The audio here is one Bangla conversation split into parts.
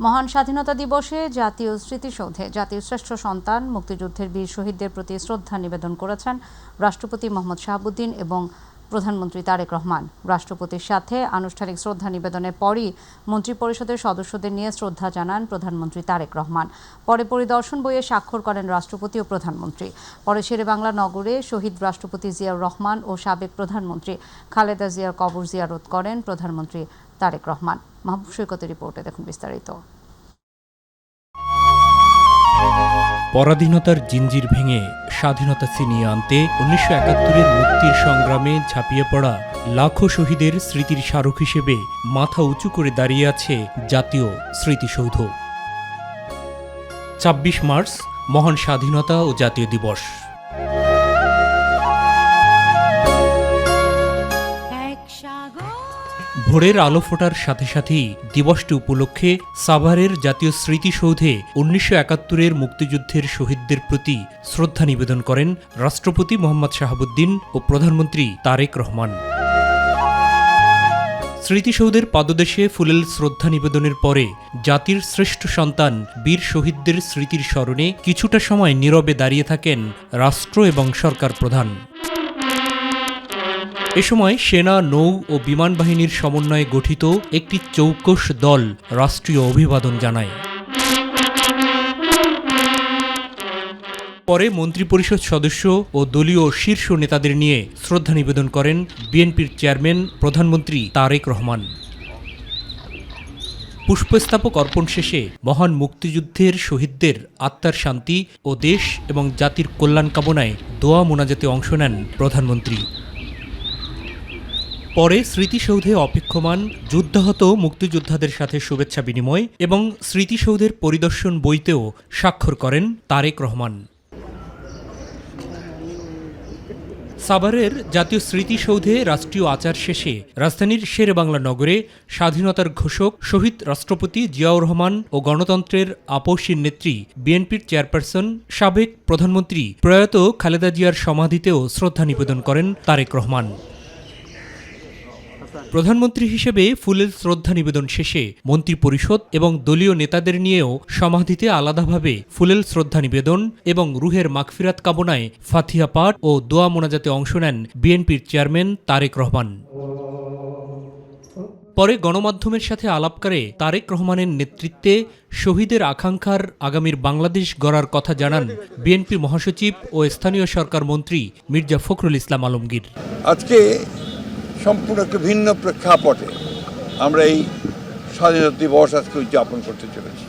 মহান স্বাধীনতা দিবসে জাতীয় স্মৃতিসৌধে জাতির শ্রেষ্ঠ সন্তান মুক্তিযুদ্ধের বীর শহীদদের প্রতি শ্রদ্ধা নিবেদন করেছেন রাষ্ট্রপতি মোহাম্মদ শাহাবুদ্দিন এবং প্রধানমন্ত্রী তারেক রহমান। রাষ্ট্রপতির সাথে আনুষ্ঠানিক শ্রদ্ধা নিবেদনের পরই মন্ত্রিপরিষদের সদস্যদের নিয়ে শ্রদ্ধা জানান প্রধানমন্ত্রী তারেক রহমান। পরে পরিদর্শন বইয়ে স্বাক্ষর করেন রাষ্ট্রপতি ও প্রধানমন্ত্রী। পরে শেরেবাংলা নগরে শহীদ রাষ্ট্রপতি জিয়াউর রহমান ও সাবেক প্রধানমন্ত্রী খালেদা জিয়ার কবর জিয়ারত করেন প্রধানমন্ত্রী তারেক রহমান। মাহবুব সৈকতের রিপোর্টে দেখুন বিস্তারিত। পরাধীনতার জিঞ্জির ভেঙে স্বাধীনতা ছিনিয়ে আনতে 1971-এর মুক্তির সংগ্রামে ঝাঁপিয়ে পড়া লাখো শহীদের স্মৃতির স্মারক হিসেবে মাথা উঁচু করে দাঁড়িয়ে আছে জাতীয় স্মৃতিসৌধ। ২৬ মার্চ মহান স্বাধীনতা ও জাতীয় দিবস। ভোরের আলো ফোটার সাথে সাথেই দিবসটি উপলক্ষে সাভারের জাতীয় স্মৃতিসৌধে 1971-এর মুক্তিযুদ্ধের শহীদদের প্রতি শ্রদ্ধা নিবেদন করেন রাষ্ট্রপতি মোহাম্মদ শাহাবুদ্দিন ও প্রধানমন্ত্রী তারেক রহমান। স্মৃতিসৌধের পাদদেশে ফুলেল শ্রদ্ধা নিবেদনের পরে জাতির শ্রেষ্ঠ সন্তান বীর শহীদদের স্মৃতির স্মরণে কিছুটা সময় নীরবে দাঁড়িয়ে থাকেন রাষ্ট্র এবং সরকার প্রধান। এ সময় সেনা, নৌ ও বিমান বাহিনীর সমন্বয়ে গঠিত একটি চৌকস দল রাষ্ট্রীয় অভিবাদন জানায়। পরে মন্ত্রিপরিষদ সদস্য ও দলীয় শীর্ষ নেতাদের নিয়ে শ্রদ্ধা নিবেদন করেন বিএনপির চেয়ারম্যান প্রধানমন্ত্রী তারেক রহমান। পুষ্পস্তবক অর্পণ শেষে মহান মুক্তিযুদ্ধের শহীদদের আত্মার শান্তি ও দেশ এবং জাতির কল্যাণ কামনায় দোয়া মোনাজাতে অংশ নেন প্রধানমন্ত্রী। পরে স্মৃতিসৌধে অপেক্ষমান যুদ্ধাহত মুক্তিযোদ্ধাদের সাথে শুভেচ্ছা বিনিময় এবং স্মৃতিসৌধের পরিদর্শন বইতেও স্বাক্ষর করেন তারেক রহমান। সাভারের জাতীয় স্মৃতিসৌধে রাষ্ট্রীয় আচার শেষে রাজধানীর শেরেবাংলা নগরে স্বাধীনতার ঘোষক শহীদ রাষ্ট্রপতি জিয়াউর রহমান ও গণতন্ত্রের আপসীর নেত্রী বিএনপির চেয়ারপারসন সাবেক প্রধানমন্ত্রী প্রয়াত খালেদা জিয়ার সমাধিতেও শ্রদ্ধা নিবেদন করেন তারেক রহমান। প্রধানমন্ত্রী হিসেবে ফুলেল শ্রদ্ধা নিবেদন শেষে মন্ত্রিপরিষদ এবং দলীয় নেতাদের নিয়েও সমাধিতে আলাদাভাবে ফুলেল শ্রদ্ধা নিবেদন এবং রুহের মাগফিরাত কামনায় ফাতিহা পাঠ ও দোয়া মোনাজাতে অংশ নেন বিএনপির চেয়ারম্যান তারেক রহমান। পরে গণমাধ্যমের সাথে আলাপকারে তারেক রহমানের নেতৃত্বে শহীদের আকাঙ্ক্ষার আগামীর বাংলাদেশ গড়ার কথা জানান বিএনপি মহাসচিব ও স্থানীয় সরকার মন্ত্রী মির্জা ফখরুল ইসলাম আলমগীর। আজকে সম্পূর্ণ একটা ভিন্ন প্রেক্ষাপটে আমরা এই স্বাধীনতা দিবস আজকে উদযাপন করতে চলেছি।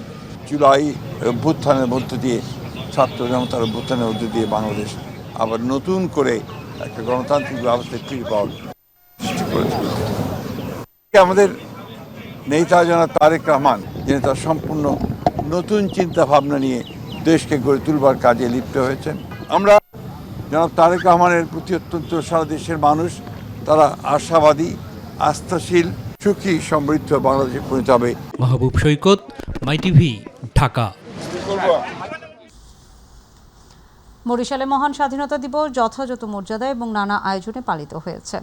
জুলাই অভ্যুত্থানের মধ্য দিয়ে, ছাত্র জনতার অভ্যুত্থানের মধ্য দিয়ে বাংলাদেশ আবার নতুন করে একটা গণতান্ত্রিক ব্যবস্থায় ফিরে পাওয়ার সৃষ্টি করেছে। আমাদের নেতা জনাব তারেক রহমান, যিনি তার সম্পূর্ণ নতুন চিন্তা ভাবনা নিয়ে দেশকে গড়ে তুলবার কাজে লিপ্ত হয়েছেন। আমরা জনাব তারেক রহমানের প্রতি অত্যন্ত সারা দেশের মানুষ তারা আশাবাদী, আস্থাশীল, সুখী, সমৃদ্ধ বাংলাদেশে পরিণত হবে। মাহবুব সৈকত, মাই টিভি, ঢাকা। বরিশালে মহান স্বাধীনতা দিবস যথাযথ মর্যাদা এবং নানা আয়োজনে পালিত হয়েছে।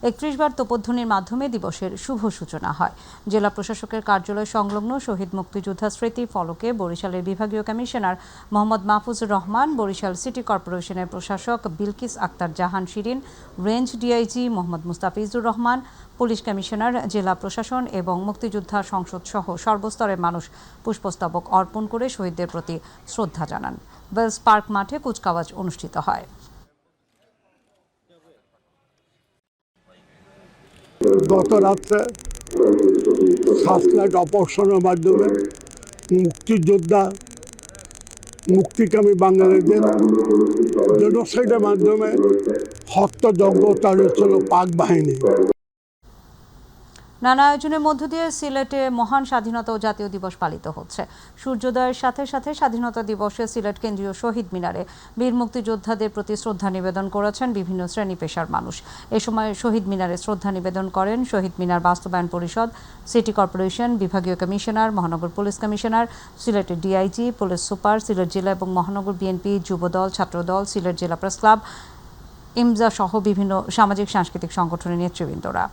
৩১ বার তোপধ্বনির মাধ্যমে দিবসের শুভ সূচনা হয়। জেলা প্রশাসকের কার্যালয় সংলগ্ন শহীদ মুক্তিযোদ্ধা স্মৃতি ফলকে বরিশালের বিভাগীয় কমিশনার মোহাম্মদ মাহফুজুর রহমান, বরিশাল সিটি কর্পোরেশনের প্রশাসক Bilkis Akter Jahan Shirin, range DIG Mohammad Mustafizur Rahman, police commissioner, জেলা প্রশাসন এবং মুক্তিযোদ্ধা সংসদ সহ সর্বস্তরের মানুষ পুষ্পস্তবক অর্পণ করে শহীদদের প্রতি শ্রদ্ধা জানান। ওয়েলস পার্ক মাঠে কুচকাওয়াজ অনুষ্ঠিত হয়। গত রাত্রে সার্চলাইট অপারেশনের মাধ্যমে মুক্তিযোদ্ধা, মুক্তিকামী বাঙালিদের জেনোসাইডের মাধ্যমে হত্যাযজ্ঞ চালিয়েছিল পাক বাহিনী। নানা আয়োজনের মধ্য দিয়ে সিলেটে মহান স্বাধীনতা ও জাতীয় দিবস পালিত হচ্ছে। সূর্যোদয়ের সাথে সাথে স্বাধীনতা দিবসে সিলেট কেন্দ্রীয় শহীদ মিনারে বীর মুক্তিযোদ্ধাদের প্রতি শ্রদ্ধা নিবেদন করেছেন বিভিন্ন শ্রেণী পেশার মানুষ। এ সময় শহীদ মিনারে শ্রদ্ধা নিবেদন করেন শহীদ মিনার বাস্তবায়ন পরিষদ, সিটি কর্পোরেশন, বিভাগীয় কমিশনার, মহানগর পুলিশ কমিশনার, সিলেটের ডিআইজি, পুলিশ সুপার, সিলেট জেলা এবং মহানগর বিএনপি, যুবদল, ছাত্রদল, সিলেট জেলা প্রেস ক্লাব, ইমজা সহ বিভিন্ন সামাজিক সাংস্কৃতিক সংগঠনের নেতৃবৃন্দরা।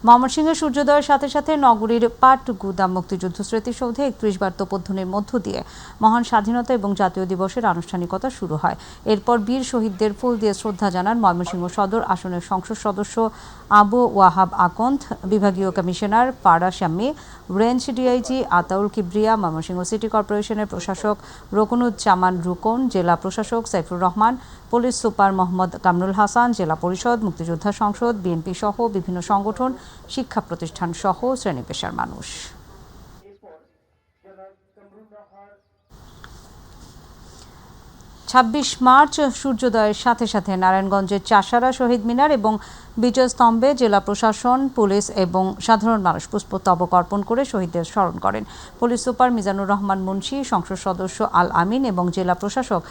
ময়মনসিংহের সূর্যোদয়ের সাথে সাথে নগরীর পাট গুদাম মুক্তিযুদ্ধ স্মৃতিসৌধে ৩১ বার তোপধ্বনির মধ্য দিয়ে মহান স্বাধীনতা এবং জাতীয় দিবসের আনুষ্ঠানিকতা শুরু হয়। এরপর বীর শহীদদের ফুল দিয়ে শ্রদ্ধা জানান ময়মনসিংহ সদর আসনের সংসদ সদস্য আবু ওয়াহাব আকন্দ, বিভাগীয় কমিশনার পাড়া Shammi, range DIG Ataul Kibria, Mymensingh city কর্পোরেশনের প্রশাসক রকুনুজ্জামান রুকন, জেলা প্রশাসক সাইফুর রহমান, পুলিশ সুপার মোহাম্মদ কামরুল হাসান, জেলা পরিষদ, মুক্তিযোদ্ধা সংসদ, বিএনপি সহ বিভিন্ন সংগঠন, শিক্ষা প্রতিষ্ঠান সহ শ্রেণী পেশার মানুষ। ২৬ মার্চ সূর্যোদয়ের সাথে সাথে নারায়ণগঞ্জের চাষারা শহীদ মিনার এবং বিজয় স্তম্ভে জেলা প্রশাসন, পুলিশ এবং সাধারণ মানুষ পুষ্পস্তবক অর্পণ করে শহীদদের স্মরণ করেন। পুলিশ সুপার মিজানুর রহমান মুন্সি, সংসদ সদস্য আল আমিন এবং জেলা প্রশাসক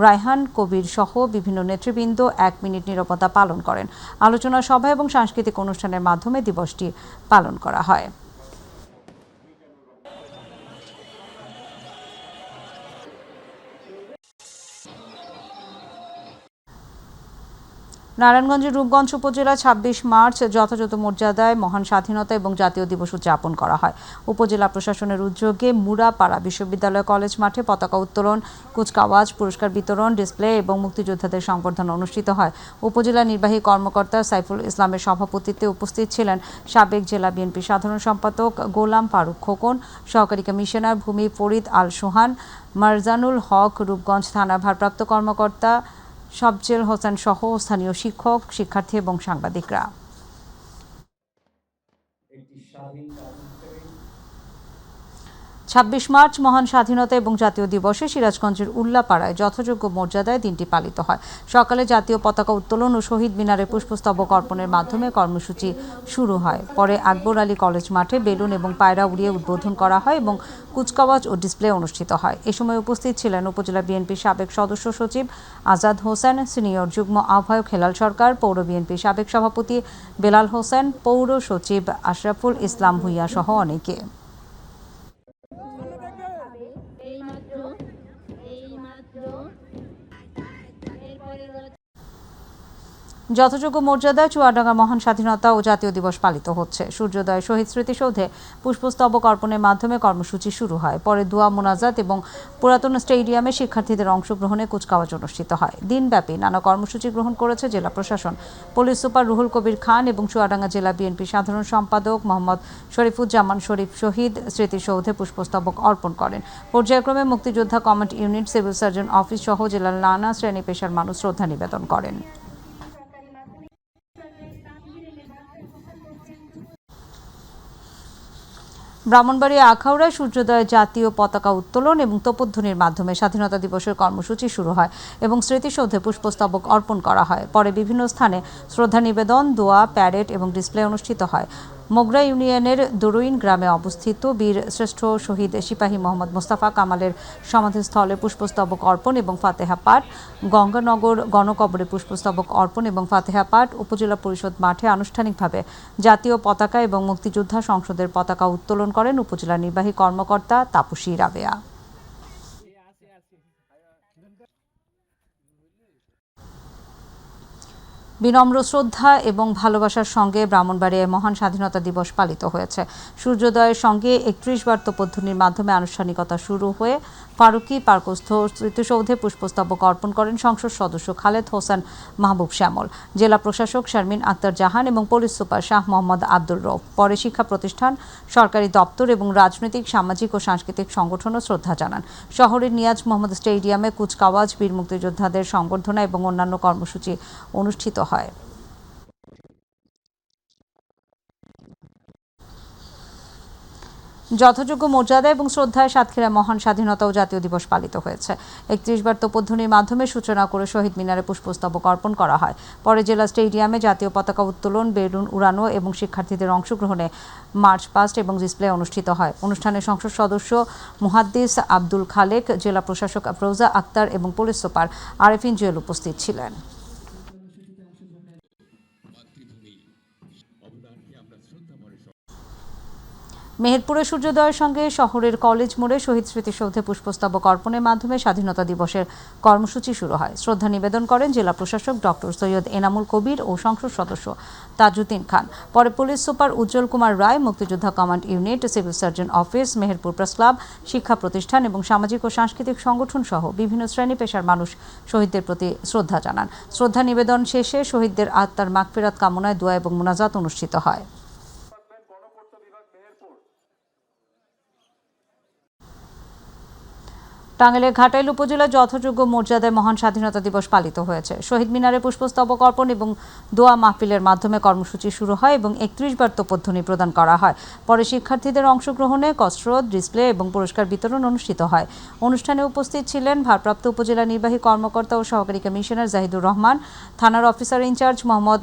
রায়হান কবির সহ বিভিন্ন নেতৃবৃন্দ ১ মিনিট নীরবতা পালন করেন। আলোচনা সভা এবং সাংস্কৃতিক অনুষ্ঠানের মাধ্যমে দিবসটি পালন করা হয়। নারায়ণগঞ্জের রূপগঞ্জ উপজেলা ২৬ মার্চ যথাযথ মর্যাদায় মহান স্বাধীনতা এবং জাতীয় দিবস উদযাপন করা হয়। উপজেলা প্রশাসনের উদ্যোগে মুড়াপাড়া বিশ্ববিদ্যালয় কলেজ মাঠে পতাকা উত্তোলন, কুচকাওয়াজ, পুরস্কার বিতরণ, ডিসপ্লে এবং মুক্তিযোদ্ধাদের সংবর্ধনা অনুষ্ঠিত হয়। উপজেলা নির্বাহী কর্মকর্তা সাইফুল ইসলামের সভাপতিত্বে উপস্থিত ছিলেন সাবেক জেলা বিএনপি সাধারণ সম্পাদক গোলাম ফারুক খোকন, সহকারী কমিশনার ভূমি ফরিদ আল সোহান, মারজানুল হক, রূপগঞ্জ থানার ভারপ্রাপ্ত কর্মকর্তা সবজেল হোসেন সহ স্থানীয় শিক্ষক, শিক্ষার্থী এবং সাংবাদিকরা। ২৬ মার্চ মহান স্বাধীনতা এবং জাতীয় দিবসে সিরাজগঞ্জের উল্লাপাড়ায় যথাযোগ্য মর্যাদায় দিনটি পালিত হয়। সকালে জাতীয় পতাকা উত্তোলন ও শহীদ মিনারে পুষ্পস্তবক অর্পণের মাধ্যমে কর্মসূচি শুরু হয়। পরে আকবর আলী কলেজ মাঠে বেলুন এবং পায়রা উড়িয়ে উদ্বোধন করা হয় এবং কুচকাওয়াজ ও ডিসপ্লে অনুষ্ঠিত হয়। এ সময় উপস্থিত ছিলেন উপজেলা বিএনপির সাবেক সদস্য সচিব আজাদ হোসেন, সিনিয়র যুগ্ম আহ্বায়ক হেলাল সরকার, পৌর বিএনপির সাবেক সভাপতি বেলাল হোসেন, পৌর সচিব আশরাফুল ইসলাম ভূঁইয়া সহ অনেকে। যথাযোগ্য মর্যাদায় চুয়াডাঙ্গা মহান স্বাধীনতা ও জাতীয় দিবস পালিত হচ্ছে। সূর্যোদয় শহীদ স্মৃতিসৌধে পুষ্পস্তবক অর্পণের মাধ্যমে কর্মসূচি শুরু হয়। পরে দোয়া মোনাজাত এবং পুরাতন স্টেডিয়ামে শিক্ষার্থীদের অংশগ্রহণে কুচকাওয়াজ অনুষ্ঠিত হয়। দিনব্যাপী নানা কর্মসূচি গ্রহণ করেছে জেলা প্রশাসন। পুলিশ সুপার রুহুল কবির খান এবং চুয়াডাঙ্গা জেলা বিএনপি সাধারণ সম্পাদক মোহাম্মদ শরীফুজ্জামান শরীফ শহীদ স্মৃতিসৌধে পুষ্পস্তবক অর্পণ করেন। পর্যায়ক্রমে মুক্তিযোদ্ধা command unit, civil surgeon office সহ জেলার নানা শ্রেণী পেশার মানুষ শ্রদ্ধা নিবেদন করেন। ব্রাহ্মণবাড়িয়া আখাউড়ায় সূর্যোদয়ে জাতীয় পতাকা উত্তোলন এবং তোপধ্বনির মাধ্যমে স্বাধীনতা দিবসের কর্মসূচি শুরু হয় এবং স্মৃতিসৌধে পুষ্পস্তবক অর্পণ করা হয়। পরে বিভিন্ন স্থানে শ্রদ্ধা নিবেদন, দোয়া, প্যারেড এবং ডিসপ্লে অনুষ্ঠিত হয়। মোগরা ইউনিয়নের দরুইন গ্রামে অবস্থিত বীর শ্রেষ্ঠ শহীদ সিপাহী মোহাম্মদ মোস্তফা কামালের সমাধিস্থলে পুষ্পস্তবক অর্পণ এবং ফাতেহা পাঠ, গঙ্গানগর গণকবরে পুষ্পস্তবক অর্পণ এবং ফাতেহা পাঠ, উপজেলা পরিষদ মাঠে আনুষ্ঠানিকভাবে জাতীয় পতাকা এবং মুক্তিযোদ্ধা সংসদের পতাকা উত্তোলন করেন উপজেলা নির্বাহী কর্মকর্তা তাপসী রাবেয়া। বিনম্র শ্রদ্ধা এবং ভালোবাসার সঙ্গে ব্রাহ্মণবাড়িয়ায় মহান স্বাধীনতা দিবস পালিত হয়েছে। সূর্যোদয়ের সঙ্গে ৩১ বার তোপধ্বনির মাধ্যমে আনুষ্ঠানিকতা শুরু হয়ে ফারুকি পার্কস্থ স্মৃতিসৌধে পুষ্পস্তবক অর্পণ করেন সংসদ সদস্য খালেদ হোসেন মাহবুব শ্যামল, জেলা প্রশাসক শারমিন আক্তার জাহান এবং পুলিশ সুপার শাহ মোহাম্মদ আব্দুর রউফ। পরে শিক্ষা প্রতিষ্ঠান, সরকারি দপ্তর এবং রাজনৈতিক, সামাজিক ও সাংস্কৃতিক সংগঠনও শ্রদ্ধা জানান। শহরের নিয়াজ মোহাম্মদ স্টেডিয়ামে কুচকাওয়াজ, বীর মুক্তিযোদ্ধাদের সংবর্ধনা এবং অন্যান্য কর্মসূচি অনুষ্ঠিত হয়। যথাযোগ্য মর্যাদা এবং শ্রদ্ধায় সাতক্ষীরায় মহান স্বাধীনতা ও জাতীয় দিবস পালিত হয়েছে। ৩১ বার তোপধ্বনির মাধ্যমে সূচনা করে শহীদ মিনারে পুষ্পস্তবক অর্পণ করা হয়। পরে জেলা স্টেডিয়ামে জাতীয় পতাকা উত্তোলন, বেলুন উড়ানো এবং শিক্ষার্থীদের অংশগ্রহণে মার্চ পাস্ট এবং ডিসপ্লে অনুষ্ঠিত হয়। অনুষ্ঠানে সংসদ সদস্য মুহাদ্দিস আব্দুল খালেক, জেলা প্রশাসক আফরোজা আক্তার এবং পুলিশ সুপার আরেফিন জুয়েল উপস্থিত ছিলেন। মেহেরপুরে সূর্যোদয়ের সঙ্গে শহরের কলেজ মোড়ে শহীদ স্মৃতিসৌধে পুষ্পস্তবক অর্পণের মাধ্যমে স্বাধীনতা দিবসের কর্মসূচি শুরু হয়। শ্রদ্ধা নিবেদন করেন জেলা প্রশাসক ডক্টর সৈয়দ এনামুল কবির ও সংসদ সদস্য তাজউদ্দিন খান। পরে পুলিশ সুপার উজ্জ্বল কুমার রায়, মুক্তিযোদ্ধা command unit, civil surgeon office, Meherpur press club, শিক্ষা প্রতিষ্ঠান এবং সামাজিক ও সাংস্কৃতিক সংগঠন সহ বিভিন্ন শ্রেণী পেশার মানুষ শহীদদের প্রতি শ্রদ্ধা জানান। শ্রদ্ধা নিবেদন শেষে শহীদদের আত্মার মাগফিরাত কামনায় দোয়া এবং মোনাজাত অনুষ্ঠিত হয়। টাঙ্গাইলের ঘাটাইল উপজেলার যথাযোগ্য মর্যাদায় মহান স্বাধীনতা দিবস পালিত হয়েছে। শহীদ মিনারে পুষ্পস্তবক অর্পণ এবং দোয়া মাহফিলের মাধ্যমে কর্মসূচি শুরু হয় এবং 31 বার তোপধ্বনি প্রদান করা হয়। পরে শিক্ষার্থীদের অংশগ্রহণে কসরত, ডিসপ্লে এবং পুরস্কার বিতরণ অনুষ্ঠিত হয়। অনুষ্ঠানে উপস্থিত ছিলেন ভারপ্রাপ্ত উপজেলা নির্বাহী কর্মকর্তা ও সহকারী কমিশনার জাহিদুর রহমান, থানার অফিসার ইনচার্জ মোহাম্মদ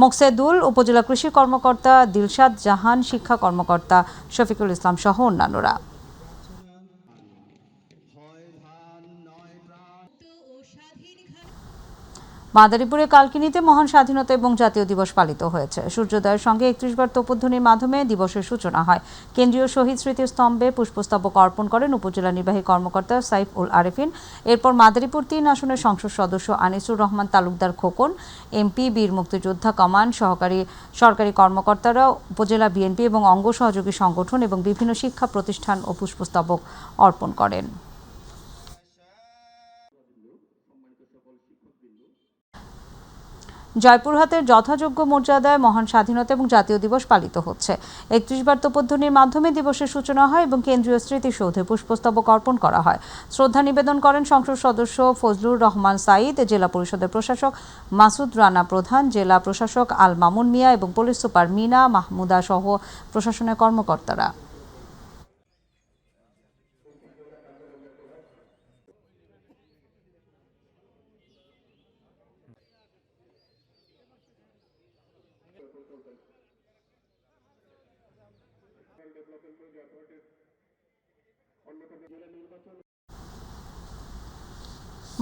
মোকসেদুল, উপজেলা কৃষি কর্মকর্তা দিলশাদ জাহান, শিক্ষা কর্মকর্তা শফিকুল ইসলাম সহ অন্যান্যরা। মাদারীপুরে কালকিনিতে মহান স্বাধীনতা এবং জাতীয় দিবস পালিত হয়েছে। সূর্যোদয়ের সঙ্গে 31 বার তোপধ্বনির মাধ্যমে দিবসের সূচনা হয়। কেন্দ্রীয় শহীদ স্মৃতিস্তম্ভে পুষ্পস্তবক অর্পণ করেন উপজেলা নির্বাহী কর্মকর্তা সাইফ উল আরেফিন। এরপর মাদারীপুর 3 আসনের সংসদ সদস্য আনিসুর রহমান তালুকদার খোকন, এমপি, বীর মুক্তিযোদ্ধা কমান্ড, সরকারি কর্মকর্তারা, উপজেলা বিএনপি এবং অঙ্গ সহযোগী সংগঠন এবং বিভিন্ন শিক্ষা প্রতিষ্ঠান ও পুষ্পস্তবক অর্পণ করেন। জয়পুরহাটের যথাযোগ্য মর্যাদায় মহান স্বাধীনতা এবং জাতীয় দিবস পালিত হচ্ছে। 31 বার তোপধ্বনির মাধ্যমে দিবসের সূচনা হয় এবং কেন্দ্রীয় স্মৃতিসৌধে পুষ্পস্তবক অর্পণ করা হয়। শ্রদ্ধা নিবেদন করেন সংসদ সদস্য ফজলুর রহমান সাঈদ, জেলা পরিষদের প্রশাসক মাসুদ রানা প্রধান, জেলা প্রশাসক আল মামুন মিয়া এবং পুলিশ সুপার মিনা মাহমুদা সহ প্রশাসনের কর্মকর্তারা।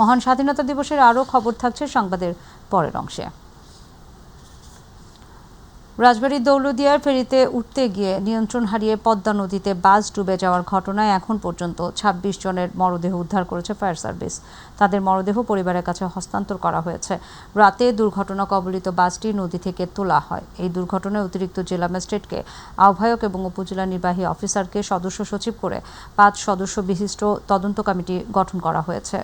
মহান স্বাধীনতা দিবসের আরও খবর থাকছে সংবাদের পরের অংশে। রাজবাড়ীর দৌলদিয়ার ফেরিতে উঠতে গিয়ে নিয়ন্ত্রণ হারিয়ে পদ্মা নদীতে বাস ডুবে যাওয়ার ঘটনায় এখন পর্যন্ত 26 জনের মরদেহ উদ্ধার করেছে ফায়ার সার্ভিস। তাদের মরদেহ পরিবারের কাছে হস্তান্তর করা হয়েছে। রাতে দুর্ঘটনা কবলিত বাসটি নদী থেকে তোলা হয়। এই দুর্ঘটনায় অতিরিক্ত জেলা ম্যাজিস্ট্রেটকে আহ্বায়ক এবং উপজেলা নির্বাহী অফিসারকে সদস্য সচিব করে 5 সদস্য বিশিষ্ট তদন্ত কমিটি গঠন করা হয়েছে।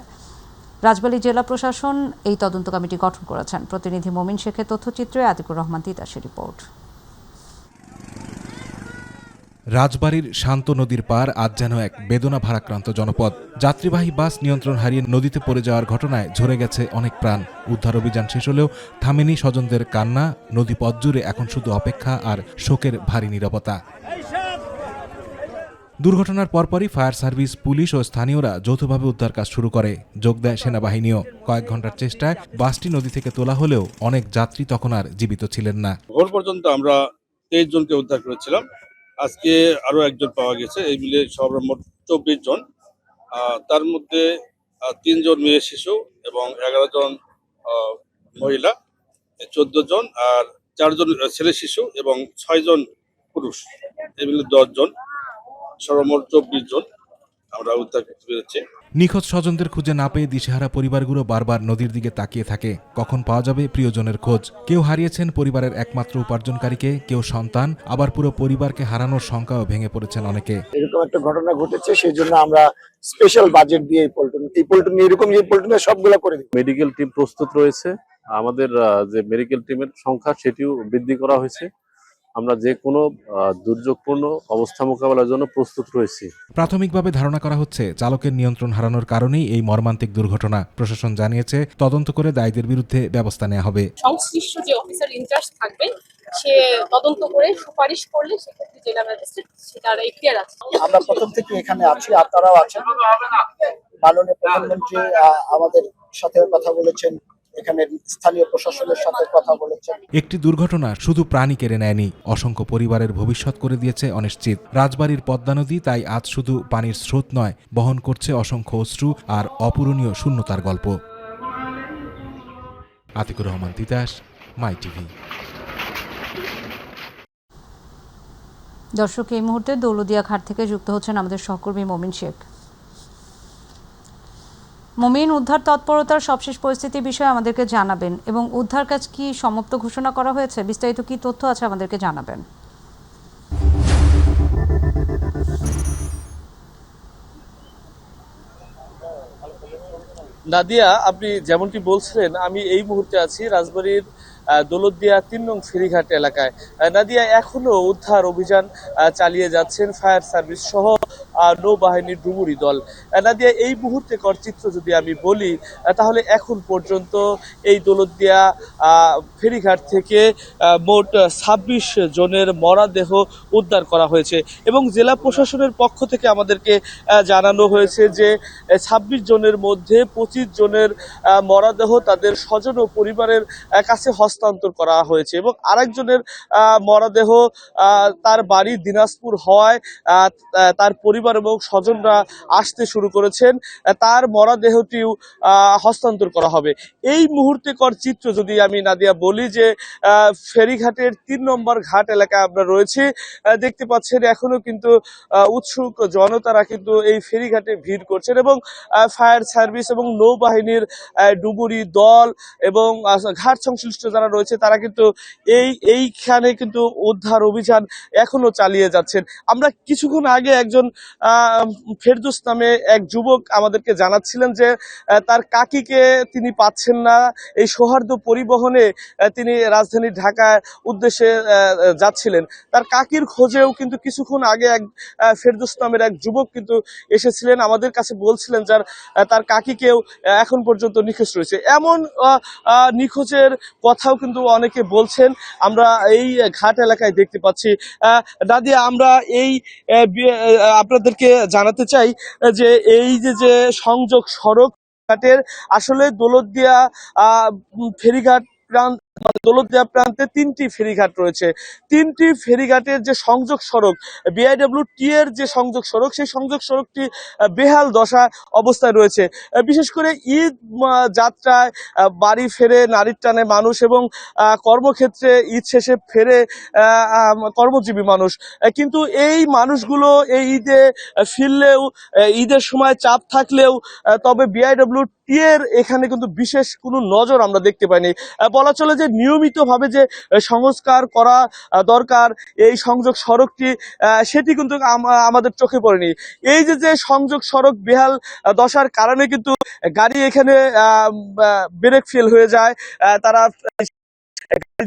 রাজবাড়ী জেলা প্রশাসন এই তদন্ত কমিটি গঠন করেছেন। প্রতিনিধি মমিন শেখের তথ্যচিত্রে আতিকুর রহমান তিতাসের রিপোর্ট। রাজবাড়ীর শান্ত নদীর পার আজ যেন এক বেদনা ভারাক্রান্ত জনপদ। যাত্রীবাহী বাস নিয়ন্ত্রণ হারিয়ে নদীতে পড়ে যাওয়ার ঘটনায় ঝরে গেছে অনেক প্রাণ। উদ্ধার অভিযান শেষ হলেও থামেনি স্বজনদের কান্না। নদীপথ জুড়ে এখন শুধু অপেক্ষা আর শোকের ভারী নীরবতা। দুর্ঘটনার পরপরই ফায়ার সার্ভিস, পুলিশ ও স্থানীয়রা যৌথভাবে উদ্ধার কাজ শুরু করে। যোগ দেয় সেনাবাহিনীও। কয়েক ঘন্টার চেষ্টায় বাসটি নদী থেকে তোলা হলেও অনেক যাত্রী তখন আর জীবিত ছিলেন না। ভোর পর্যন্ত আমরা 23 জনকে উদ্ধার করেছিলাম। আজকে আরো একজন পাওয়া গেছে। এই মিলে সর্বমোট 24 জন। তার মধ্যে 3 জন মেয়ে শিশু এবং 11 জন মহিলা, 14 জন, আর 4 জন ছেলে শিশু এবং 6 জন পুরুষ। এই মিলে 10 জন, সর্বমোট 24 জন আমরা উদ্ধার করতে পেরেছি। নিখোঁজ স্বজনদের খুঁজে না পেয়ে দিশেহারা পরিবারগুলো বারবার নদীর দিকে তাকিয়ে থাকে, কখন পাওয়া যাবে প্রিয়জনের খোঁজ। কেউ হারিয়েছেন পরিবারের একমাত্র উপার্জনকারীকে, কেউ সন্তান, আবার পুরো পরিবারকে হারানোর শঙ্কাও ভেঙে পড়েছেন অনেকে। এরকম একটা ঘটনা ঘটেছে, সেই জন্য আমরা স্পেশাল বাজেট দিয়ে এই পল্টন এরকম যে পল্টনে সবগুলা করে দিই। মেডিকেল টিম প্রস্তুত রয়েছে। আমাদের যে মেডিকেল টিমের সংখ্যা সেটিও বৃদ্ধি করা হয়েছে। আমরা যে কোনো দুর্যোগপূর্ণ অবস্থা মোকাবেলার জন্য প্রস্তুত রয়েছি। প্রাথমিকভাবে ধারণা করা হচ্ছে চালকের নিয়ন্ত্রণ হারানোর কারণেই এই মর্মান্তিক দুর্ঘটনা। প্রশাসন জানিয়েছে তদন্ত করে দায়ীদের বিরুদ্ধে ব্যবস্থা নেওয়া হবে। সংশ্লিষ্ট যে অফিসার ইনচার্জ থাকবে সে তদন্ত করে সুপারিশ করলে সেক্ষেত্রে জেলা ম্যাজিস্ট্রেট সেটার এখতিয়ার আছে। আমরা প্রথম থেকে এখানে আছি, আপনারাও আছেন। মাননীয় প্রধানমন্ত্রী আমাদের সাথে কথা বলেছেন, এখানে স্থানীয় প্রশাসনের সাথে কথা বলেছেন। একটি দুর্ঘটনা শুধু প্রাণী কেড়ে নেয়নি, অসংখ্য পরিবারের ভবিষ্যৎ করে দিয়েছে অনিশ্চিত। রাজবাড়ীর পদ্মা নদী তাই আজ শুধু পানির স্রোত নয়, বহন করছে অসংখ্য অশ্রু আর অপূরণীয় শূন্যতার গল্প। আতিকুর রহমান তিতাস, মাই টিভি। দর্শক, এই মুহূর্তে দৌলদিয়া ঘাট থেকে যুক্ত হচ্ছেন আমাদের সহকর্মী মমিন শেখ। মমিন, উদ্ধার তৎপরতার সবশেষ পরিস্থিতি বিষয়ে আমাদেরকে জানাবেন এবং উদ্ধার কাজ কি সমাপ্ত ঘোষণা করা হয়েছে? বিস্তারিত কি তথ্য আছে আমাদেরকে জানাবেন। নাদিয়া, আপনি যেমনটি বলছিলেন, আমি এই মুহূর্তে আছি রাজবাড়ীর দৌলতদিয়া ৩ নং ফেরিঘাট এলাকায়। নাদিয়া, এখনো উদ্ধার অভিযান চালিয়ে যাচ্ছেন ফায়ার সার্ভিস সহ নৌবাহিনীর ডুবুরি দল। নাদিয়া, এই মুহূর্তেকর চিত্র যদি আমি বলি তাহলে এখন পর্যন্ত এই দৌলতদিয়া ফেরিঘাট থেকে মোট ২৬ জনের মরদেহ উদ্ধার করা হয়েছে এবং জেলা প্রশাসনের পক্ষ থেকে আমাদেরকে জানানো হয়েছে যে ২৬ জনের মধ্যে ২৫ জনের মরদেহ তাদের স্বজন ও পরিবারের কাছে হস্তান্তর করা হয়েছে এবং আরেকজনের মরদেহ তার বাড়ি দিনাজপুর হওয়ায় তার পরিবার এবং স্বজনরা আসতে শুরু করেছেন, তার মরদেহটিও হস্তান্তর করা হবে। এই মুহূর্তেকর চিত্র যদি আমি নাদিয়া বলি যে ফেরিঘাটের ৩ নম্বর ঘাট এলাকায় আমরা রয়েছি, দেখতে পাচ্ছেন এখনো কিন্তু উৎসুক জনতারা কিন্তু এই ফেরিঘাটে ভিড় করছেন এবং ফায়ার সার্ভিস এবং নৌবাহিনীর ডুবুরি দল এবং ঘাট সংশ্লিষ্ট যারা রয়েছে তারা কিন্তু এইখানে কিন্তু উদ্ধার অভিযান এখনো চালিয়ে যাচ্ছেন। আমরা কিছুক্ষণ আগে একজন ফেরদৌস নামে এক যুবক আমাদেরকে জানাচ্ছিলেন যে তার কাকিকে তিনি পাচ্ছেন না। এই সৌহার্দ্য পরিবহনে তিনি রাজধানী ঢাকার উদ্দেশ্যে যাচ্ছিলেন। তার কাকির খোঁজেও কিন্তু কিছুক্ষণ আগে এক ফেরদৌস নামের এক যুবক কিন্তু এসেছিলেন, আমাদের কাছে বলছিলেন যার তার কাকিকেও এখন পর্যন্ত নিখোঁজ রয়েছে। এমন নিখোঁজের কথাও কিন্তু অনেকে বলছেন, আমরা এই ঘাট এলাকায় দেখতে পাচ্ছি। নাদিয়া, আমরা এই আপনাদেরকে জানাতে চাই যে এই যে সংযোগ সড়ক ঘাটের আসলে দৌলতদিয়া ফেরিঘাট দৌলতদিয়া প্রান্তে ৩টি ফেরিঘাট রয়েছে। ৩টি ফেরিঘাটের যে সংযোগ সড়ক BIWT এর যে সংযোগ সড়ক, সেই সংযোগ সড়কটি বেহাল দশা অবস্থায় রয়েছে। বিশেষ করে ঈদ যাত্রায় বাড়ি ফেরে নারীর টানে মানুষ এবং কর্মক্ষেত্রে ঈদ শেষে ফেরে কর্মজীবী মানুষ, কিন্তু এই মানুষগুলো এই ঈদে ফিরলেও ঈদের সময় চাপ থাকলেও তবে BIWT এর এখানে কিন্তু বিশেষ কোনো নজর আমরা দেখতে পাইনি। বলা চলে যে নিয়মিতভাবে যে সংস্কার করা দরকার এই সংযোগ সড়কটি, সেটি কিন্তু আমাদের চোখে পড়েনি। এই যে সংযোগ সড়ক বেহাল দশার কারণে কিন্তু গাড়ি এখানে ব্রেক ফেল হয়ে যায়, তারা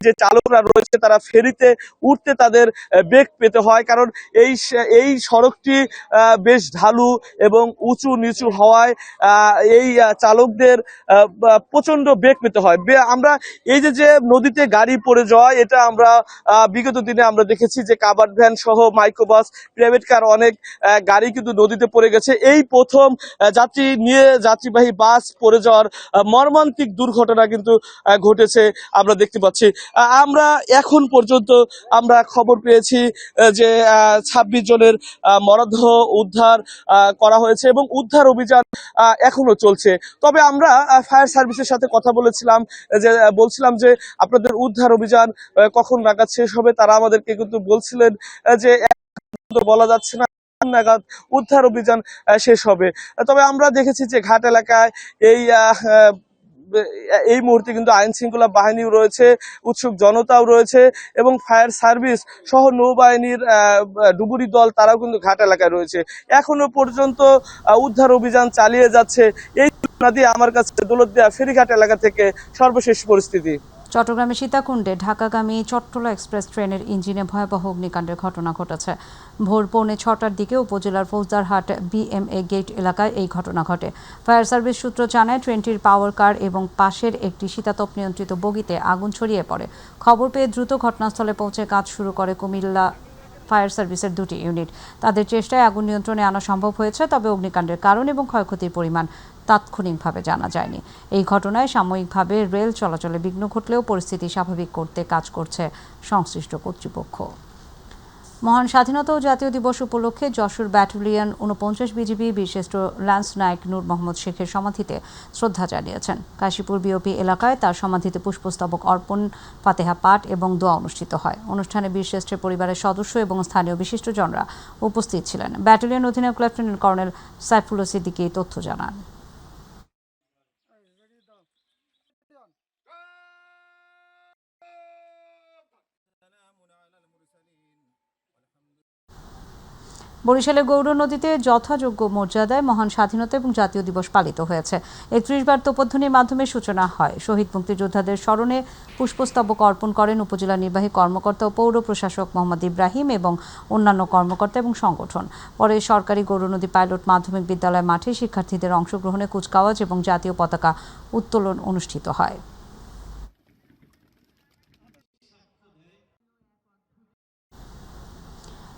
যে চালকরা রয়েছে তারা ফেরিতে উঠতে তাদের বেগ পেতে হয়, কারণ এই সড়কটি বেশ ঢালু এবং উঁচু নিচু হওয়ায় এই চালকদের প্রচন্ড বেগ পেতে হয়। আমরা এই যে নদীতে গাড়ি পড়ে যাওয়া, এটা আমরা বিগত দিনে আমরা দেখেছি যে কাভার্ড ভ্যান সহ মাইক্রোবাস, প্রাইভেট কার অনেক গাড়ি কিন্তু নদীতে পড়ে গেছে। এই প্রথম যাত্রীবাহী বাস পড়ে যাওয়ার মর্মান্তিক দুর্ঘটনা কিন্তু ঘটেছে আমরা দেখতে পাচ্ছি। আমরা এখন পর্যন্ত আমরা খবর পেয়েছি যে ২৬ জনের মরদেহ উদ্ধার করা হয়েছে এবং উদ্ধার অভিযান এখনো চলছে। তবে আমরা ফায়ার সার্ভিসের সাথে কথা বলছিলাম যে আপনাদের উদ্ধার অভিযান কখন নাগাদ শেষ হবে। তারা আমাদেরকে কিন্তু বলছিলেন যে বলা যাচ্ছে না নাগাদ উদ্ধার অভিযান শেষ হবে। তবে আমরা দেখেছি যে ঘাট এলাকায় এই মুহূর্তে কিন্তু আইন শৃঙ্খলা বাহিনীও রয়েছে, উৎসুক জনতাও রয়েছে এবং ফায়ার সার্ভিস সহ নৌবাহিনীর ডুবুরি দল তারাও কিন্তু ঘাট এলাকায় রয়েছে। এখনো পর্যন্ত উদ্ধার অভিযান চালিয়ে যাচ্ছে। এই নাদিয়া, আমার কাছে দৌলতদিয়া ফেরিঘাট এলাকা থেকে সর্বশেষ পরিস্থিতি। চট্টগ্রামের সীতাকুণ্ডে ঢাকাগামী চট্টলা এক্সপ্রেস ট্রেনের ইঞ্জিনে ভয়াবহ অগ্নিকাণ্ডের ঘটনা ঘটেছে। ভোর 4:45টার দিকে উপজেলার ফৌজদারহাট BMA গেট এলাকায় এই ঘটনা ঘটে। ফায়ার সার্ভিস সূত্র জানায় ট্রেনটির পাওয়ার কার এবং পাশের একটি শীতাতপ নিয়ন্ত্রিত বগিতে আগুন ছড়িয়ে পড়ে। খবর পেয়ে দ্রুত ঘটনাস্থলে পৌঁছে কাজ শুরু করে কুমিল্লা ফায়ার সার্ভিসের 2টি ইউনিট। তাদের চেষ্টায় আগুন নিয়ন্ত্রণে আনা সম্ভব হয়েছে, তবে অগ্নিকাণ্ডের কারণ এবং ক্ষয়ক্ষতির পরিমাণ তাৎক্ষণিকভাবে জানা যায়নি। এই ঘটনায় সাময়িকভাবে রেল চলাচলে বিঘ্ন ঘটলেও পরিস্থিতি স্বাভাবিক করতে কাজ করছে সংশ্লিষ্ট কর্তৃপক্ষ। মহান স্বাধীনতা ও জাতীয় দিবস উপলক্ষে যশোর ব্যাটালিয়ন ৪৯ বিজিবি বীরশ্রেষ্ঠ ল্যান্স নায়ক নূর মোহাম্মদ শেখের সমাধিতে শ্রদ্ধা জানিয়েছেন। কাশীপুর বিওপি এলাকায় তার সমাধিতে পুষ্পস্তবক অর্পণ, ফাতেহা পাঠ এবং দোয়া অনুষ্ঠিত হয়। অনুষ্ঠানে বীরশ্রেষ্ঠের পরিবারের সদস্য এবং স্থানীয় বিশিষ্টজনরা উপস্থিত ছিলেন। ব্যাটালিয়ন অধিনায়ক লেফটেন্যান্ট কর্নেল সাইফুল্লাহ সিদ্দিকী এই তথ্য জানান। বরিশালের গৌর নদীতে যথাযোগ্য মর্যাদায় মহান স্বাধীনতা এবং জাতীয় দিবস পালিত হয়েছে। ৩১ বার তোপধ্বনির মাধ্যমে সূচনা হয়। শহীদ মুক্তিযোদ্ধাদের স্মরণে পুষ্পস্তবক অর্পণ করেন উপজেলা নির্বাহী কর্মকর্তা ও পৌর প্রশাসক মোহাম্মদ ইব্রাহিম এবং অন্যান্য কর্মকর্তা এবং সংগঠন। পরে সরকারি গৌরনদী পাইলট মাধ্যমিক বিদ্যালয় মাঠে শিক্ষার্থীদের অংশগ্রহণে কুচকাওয়াজ এবং জাতীয় পতাকা উত্তোলন অনুষ্ঠিত হয়।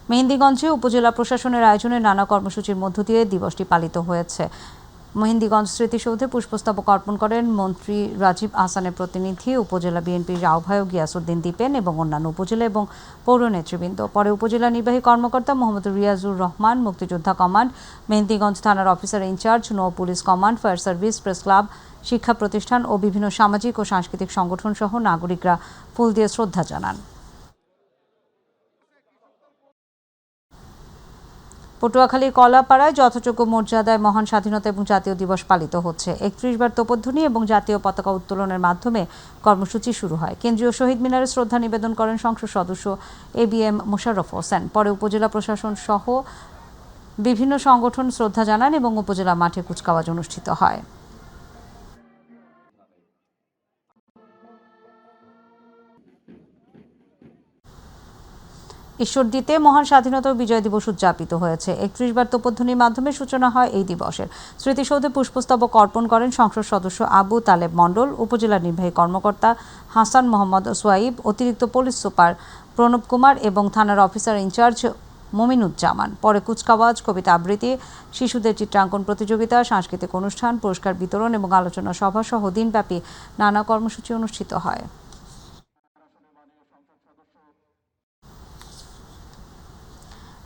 মেহেন্দিগঞ্জে উপজেলা প্রশাসনের আয়োজনে নানা কর্মসূচির মধ্য দিয়ে দিবসটি পালিত হয়েছে। মেহেন্দিগঞ্জ স্মৃতিসৌধে পুষ্পস্তবক অর্পণ করেন মন্ত্রী রাজীব আহসানের প্রতিনিধি, উপজেলা বিএনপির আহ্বায়ক গিয়াসউদ্দিন দীপেন এবং অন্যান্য উপজেলা এবং পৌর নেতৃবৃন্দ। পরে উপজেলা নির্বাহী কর্মকর্তা মোহাম্মদ রিয়াজুর রহমান, মুক্তিযোদ্ধা কমান্ড, মেহেন্দিগঞ্জ থানার অফিসার ইনচার্জ, নৌ police command, fire service, press club, শিক্ষা প্রতিষ্ঠান ও বিভিন্ন সামাজিক ও সাংস্কৃতিক সংগঠন সহ নাগরিকরা ফুল দিয়ে শ্রদ্ধা জানান। পটুয়াখালীর কলাপাড়ায় যথাযোগ্য মর্যাদায় মহান স্বাধীনতা এবং জাতীয় দিবস পালিত হচ্ছে। ৩১ বার তোপধ্বনি এবং জাতীয় পতাকা উত্তোলনের মাধ্যমে কর্মসূচি শুরু হয়। কেন্দ্রীয় শহীদ মিনারে শ্রদ্ধা নিবেদন করেন সংসদ সদস্য ABM মোশাররফ হোসেন। পরে উপজেলা প্রশাসন সহ বিভিন্ন সংগঠন শ্রদ্ধা জানান এবং উপজেলা মাঠে কুচকাওয়াজ অনুষ্ঠিত হয়। ঈশ্বরদীতে মহান স্বাধীনতা ও বিজয় দিবস উদযাপিত হয়েছে। ৩১ বার তোপধ্বনির মাধ্যমে সূচনা হয় এই দিবসের। স্মৃতিসৌধে পুষ্পস্তবক অর্পণ করেন সংসদ সদস্য আবু তালেব মণ্ডল, উপজেলা নির্বাহী কর্মকর্তা হাসান মোহাম্মদ সোয়াইব, অতিরিক্ত পুলিশ সুপার প্রণব কুমার এবং থানার অফিসার ইনচার্জ মমিনুজ্জামান। পরে কুচকাওয়াজ, কবিতা আবৃত্তি, শিশুদের চিত্রাঙ্কন প্রতিযোগিতা, সাংস্কৃতিক অনুষ্ঠান, পুরস্কার বিতরণ এবং আলোচনা সভা সহ দিনব্যাপী নানা কর্মসূচি অনুষ্ঠিত হয়।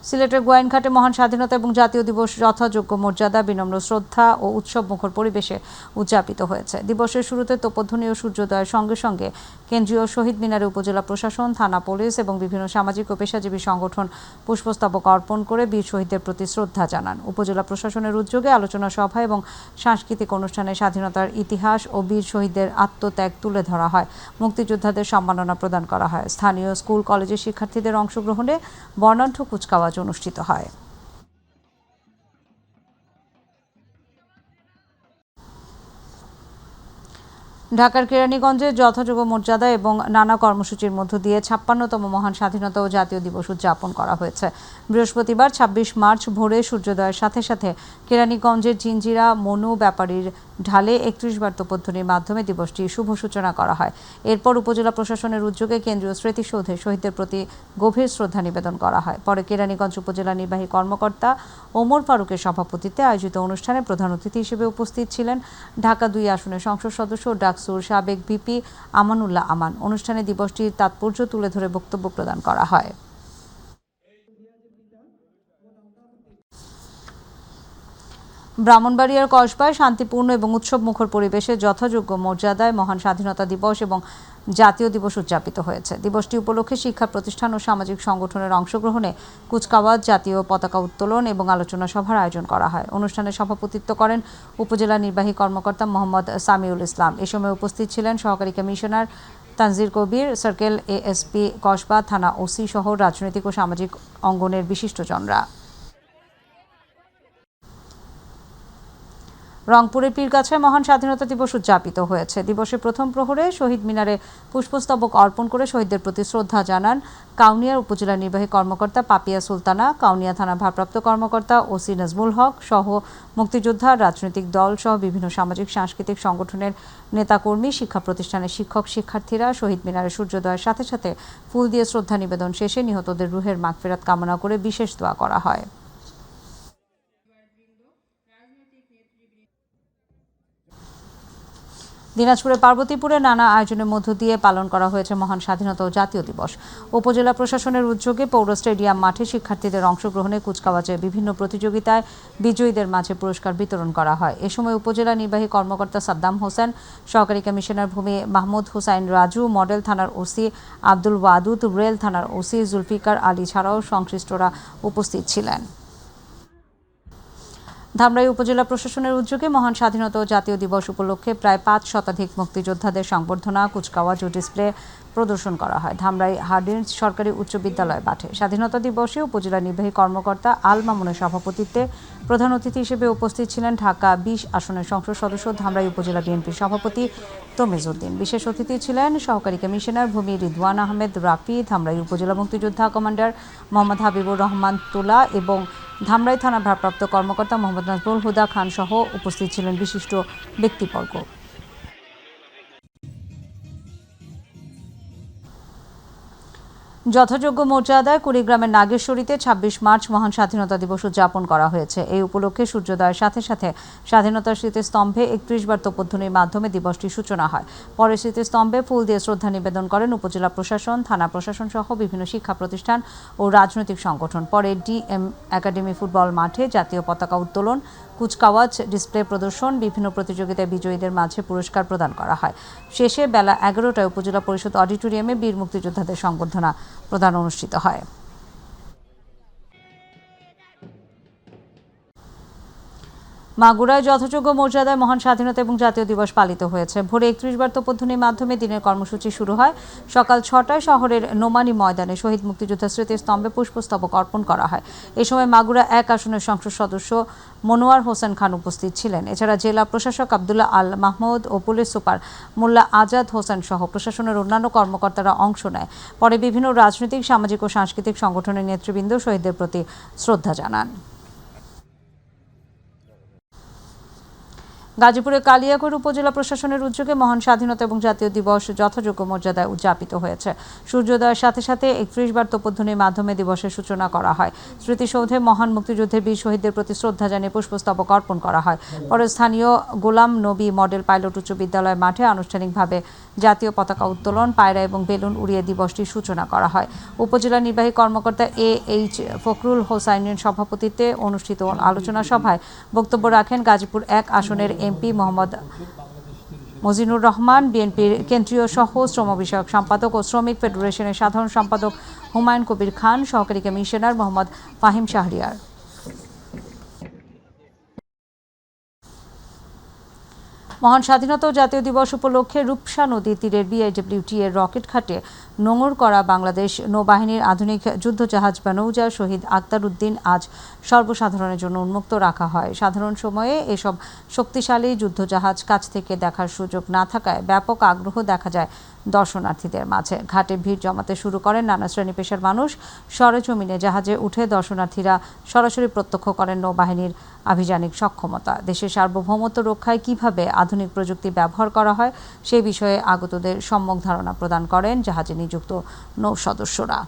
সিলেটের গোয়াইনঘাটে মহান স্বাধীনতা এবং জাতীয় দিবস যথাযোগ্য মর্যাদা, বিনম্র শ্রদ্ধা ও উৎসব মুখর পরিবেশে উদযাপিত হয়েছে। দিবসের শুরুতে তোপধ্বনি ও সূর্যোদয়ের সঙ্গে সঙ্গে কেন্দ্রীয় শহীদ মিনারে উপজেলা প্রশাসন, থানা, পুলিশ এবং বিভিন্ন সামাজিক ও পেশাজীবী সংগঠন পুষ্পস্তবক অর্পণ করে বীর শহীদদের প্রতি শ্রদ্ধা জানান। উপজেলা প্রশাসনের উদ্যোগে আলোচনা সভা এবং সাংস্কৃতিক অনুষ্ঠানে স্বাধীনতার ইতিহাস ও বীর শহীদদের আত্মত্যাগ তুলে ধরা হয়। মুক্তিযোদ্ধাদের সম্মাননা প্রদান করা হয়। স্থানীয় স্কুল কলেজের শিক্ষার্থীদের অংশগ্রহণে বর্ণাঢ্য কুচকাওয়াজ অনুষ্ঠিত হয়। ঢাকার কেরানীগঞ্জে যথাযোগ্য মর্যাদা এবং নানা কর্মসূচির মধ্য দিয়ে ৫৬তম মহান স্বাধীনতা ও জাতীয় দিবস উদযাপন করা হয়েছে। বৃহস্পতিবার ২৬ মার্চ ভোরে সূর্যোদয়ের সাথে সাথে কেরানীগঞ্জের জিঞ্জিরা মনু ব্যাপারীর ঢালে ৩১ বার তোপধ্বনির মাধ্যমে দিবসটির শুভ সূচনা করা হয়। এরপর উপজেলা প্রশাসনের উদ্যোগে কেন্দ্রীয় স্মৃতিসৌধে শহীদদের প্রতি গভীর শ্রদ্ধা নিবেদন করা হয়। পরে কেরানীগঞ্জ উপজেলা নির্বাহী কর্মকর্তা ওমর ফারুকের সভাপতিত্বে আয়োজিত অনুষ্ঠানে প্রধান অতিথি হিসেবে উপস্থিত ছিলেন ঢাকা ২ আসনের সংসদ সদস্য ডাকসুর সাবেক ভিপি আমানুল্লাহ আমান। অনুষ্ঠানে দিবসটির তাৎপর্য তুলে ধরে বক্তব্য প্রদান করা হয়। ব্রাহ্মণবাড়িয়ার কসবায় শান্তিপূর্ণ এবং উৎসবমুখর পরিবেশে যথাযোগ্য মর্যাদায় মহান স্বাধীনতা দিবস এবং জাতীয় দিবস উদযাপিত হয়েছে। দিবসটি উপলক্ষে শিক্ষা প্রতিষ্ঠান ও সামাজিক সংগঠনের অংশগ্রহণে কুচকাওয়াজ, জাতীয় পতাকা উত্তোলন এবং আলোচনা সভার আয়োজন করা হয়। অনুষ্ঠানে সভাপতিত্ব করেন উপজেলা নির্বাহী কর্মকর্তা মোহাম্মদ সামিউল ইসলাম। এ সময় উপস্থিত ছিলেন সহকারী কমিশনার তানজির কবির, সার্কেল ASP কসবা, থানা OC সহ রাজনৈতিক ও সামাজিক অঙ্গনের বিশিষ্টজনরা। রংপুরের পীরগাছায় মহান স্বাধীনতা দিবস উদযাপিত হয়েছে। দিবসের প্রথম প্রহরে শহীদ মিনারে পুষ্পস্তবক অর্পণ করে শহীদদের প্রতি শ্রদ্ধা জানান কাউনিয়ার উপজেলা নির্বাহী কর্মকর্তা পাপিয়া সুলতানা, কাউনিয়া থানা ভারপ্রাপ্ত কর্মকর্তা OC নাজমুল হক সহ মুক্তিযোদ্ধা, রাজনৈতিক দল সহ বিভিন্ন সামাজিক সাংস্কৃতিক সংগঠনের নেতাকর্মী, শিক্ষা প্রতিষ্ঠানের শিক্ষক শিক্ষার্থীরা শহীদ মিনারে সূর্যোদয়ের সাথে সাথে ফুল দিয়ে শ্রদ্ধা নিবেদন শেষে নিহতদের রুহের মাগফিরাত কামনা করে বিশেষ দোয়া করা হয়। দিনাজপুরের পার্বতীপুরে নানা আয়োজনের মধ্য দিয়ে পালন করা হয়েছে মহান স্বাধীনতা ও জাতীয় দিবস। উপজেলা প্রশাসনের উদ্যোগে পৌর স্টেডিয়াম মাঠে শিক্ষার্থীদের অংশগ্রহণে কুচকাওয়াজে বিভিন্ন প্রতিযোগিতায় বিজয়ীদের মাঝে পুরস্কার বিতরণ করা হয়। এ সময় উপজেলা নির্বাহী কর্মকর্তা সাদ্দাম হোসেন, সহকারী কমিশনার ভূমি মাহমুদ হুসাইন রাজু, মডেল থানার ওসি আব্দুল ওয়াদুদ, রেল থানার ওসি জুলফিকার আলী ছাড়াও সংশ্লিষ্টরা উপস্থিত ছিলেন। ধামরাই উপজেলা প্রশাসনের উদ্যোগে মহান স্বাধীনতা ও জাতীয় দিবস উপলক্ষে প্রায় 5 শতাধিক মুক্তিযোদ্ধাদের সংবর্ধনা, কুচকাওয়াজ ও ডিসপ্লে প্রদর্শন করা হয় ধামরাই হার্ডিন্স সরকারি উচ্চ বিদ্যালয় মাঠে। স্বাধীনতা দিবসে উপজেলা নির্বাহী কর্মকর্তা আল মামুনের সভাপতিত্বে প্রধান অতিথি হিসেবে উপস্থিত ছিলেন ঢাকা 20 আসনের সংসদ সদস্য ধামরাই উপজেলা বিএনপির সভাপতি তমিজ উদ্দিন। বিশেষ অতিথি ছিলেন সহকারী কমিশনার ভূমি রিদওয়ান আহমেদ রাফি, ধামরাই উপজেলা মুক্তিযোদ্ধা কমান্ডার মোহাম্মদ হাবিবুর রহমান তুলা এবং ধামরাই থানা ভারপ্রাপ্ত কর্মকর্তা মোহাম্মদ নাজমুল হুদা খান সহ উপস্থিত ছিলেন বিশিষ্ট ব্যক্তিবর্গ। যথাযোগ্য মর্যাদায় কুড়িগ্রামের নাগেশ্বরীতে 26 মার্চ মহান স্বাধীনতা দিবস উদযাপন করা হয়েছে। এই উপলক্ষে সূর্যোদয়ের সাথে সাথে স্বাধীনতার স্মৃতিস্তম্ভে 31 বার তোপধ্বনির মাধ্যমে দিবসটির সূচনা হয়। পরে স্মৃতিস্তম্ভে ফুল দিয়ে শ্রদ্ধা নিবেদন করেন উপজেলা প্রশাসন, থানা প্রশাসন সহ বিভিন্ন শিক্ষা প্রতিষ্ঠান ও রাজনৈতিক সংগঠন। পরে ডিএম একাডেমি ফুটবল মাঠে জাতীয় পতাকা উত্তোলন, কুচকাওয়াজ, ডিসপ্লে প্রদর্শন, বিভিন্ন প্রতিযোগিতায় বিজয়ীদের মাঝে পুরস্কার প্রদান করা হয়। শেষে বেলা 11টায় উপজেলা পরিষদ অডিটোরিয়ামে বীর মুক্তিযোদ্ধাদের সংবর্ধনা প্রদান অনুষ্ঠিত হয়। মাগুরায় যথাযোগ্য মর্যাদায় মহান স্বাধীনতা এবং জাতীয় দিবস পালিত হয়েছে। ভোরে 31 বার তোপধ্বনির মাধ্যমে দিনের কর্মসূচি শুরু হয়। সকাল 6টায় শহরের নোমানি ময়দানে শহীদ মুক্তিযোদ্ধা স্মৃতিস্তম্ভে পুষ্পস্তবক অর্পণ করা হয়। এ সময় মাগুরা 1 আসনের সংসদ সদস্য মনোয়ার হোসেন খান উপস্থিত ছিলেন। এছাড়া জেলা প্রশাসক আব্দুল্লাহ আল মাহমুদ ও পুলিশ সুপার মোল্লা আজাদ হোসেন সহ প্রশাসনের অন্যান্য কর্মকর্তারা অংশ নেয়। পরে বিভিন্ন রাজনৈতিক, সামাজিক ও সাংস্কৃতিক সংগঠনের নেতৃবৃন্দ শহীদদের প্রতি শ্রদ্ধা জানান। গাজীপুরের কালিয়াকৈর উপজেলা প্রশাসনের উদ্যোগে মহান স্বাধীনতা এবং জাতীয় দিবস যথাযোগ্য মর্যাদায় উদযাপিত হয়েছে। সূর্যোদয়ের সাথে সাথে 31 বার তোপধ্বনির মাধ্যমে দিবসের সূচনা করা হয়। স্মৃতিসৌধে মহান মুক্তিযুদ্ধের বীর শহীদদের প্রতি শ্রদ্ধা জানিয়ে পুষ্পস্তবক অর্পণ করা হয়। পরে স্থানীয় গোলাম নবী মডেল পাইলট উচ্চ বিদ্যালয় মাঠে আনুষ্ঠানিকভাবে জাতীয় পতাকা উত্তোলন, পায়রা এবং বেলুন উড়িয়ে দিবসটির সূচনা করা হয়। উপজেলা নির্বাহী কর্মকর্তা AH ফখরুল হোসাইনের সভাপতিত্বে অনুষ্ঠিত আলোচনা সভায় বক্তব্য রাখেন গাজীপুর 1 আসনের এমপি মোহাম্মদ মজিনুর রহমান, বিএনপির কেন্দ্রীয় সহ শ্রম বিষয়ক সম্পাদক ও শ্রমিক ফেডারেশনের সাধারণ সম্পাদক হুমায়ুন কবির খান, সহকারী কমিশনার মোহাম্মদ ফাহিম শাহরিয়ার। মহান স্বাধীনতা ও জাতীয় দিবস উপলক্ষে রূপসা নদী তীরের BIWT এর রকেট ঘাটে নোঙর করা বাংলাদেশ নৌবাহিনীর আধুনিক যুদ্ধজাহাজ বা নৌজা শহীদ আক্তার উদ্দিন আজ সর্বসাধারণের জন্য উন্মুক্ত রাখা হয়। সাধারণ সময়ে এসব শক্তিশালী যুদ্ধজাহাজ কাছ থেকে দেখার সুযোগ না থাকায় ব্যাপক আগ্রহ দেখা যায় দর্শনার্থীদের মাঝে। ঘাটে ভিড় জমাতে শুরু করেন নানা শ্রেণী পেশার মানুষ। সরেজমিনে জাহাজে উঠে দর্শনার্থীরা সরাসরি প্রত্যক্ষ করেন নৌবাহিনীর আভিযানিক সক্ষমতা। দেশের সার্বভৌমত্ব রক্ষায় কিভাবে আধুনিক প্রযুক্তি ব্যবহার করা হয় সে বিষয়ে আগতদের সম্যক ধারণা প্রদান করেন জাহাজে নিযুক্ত নৌ সদস্যরা।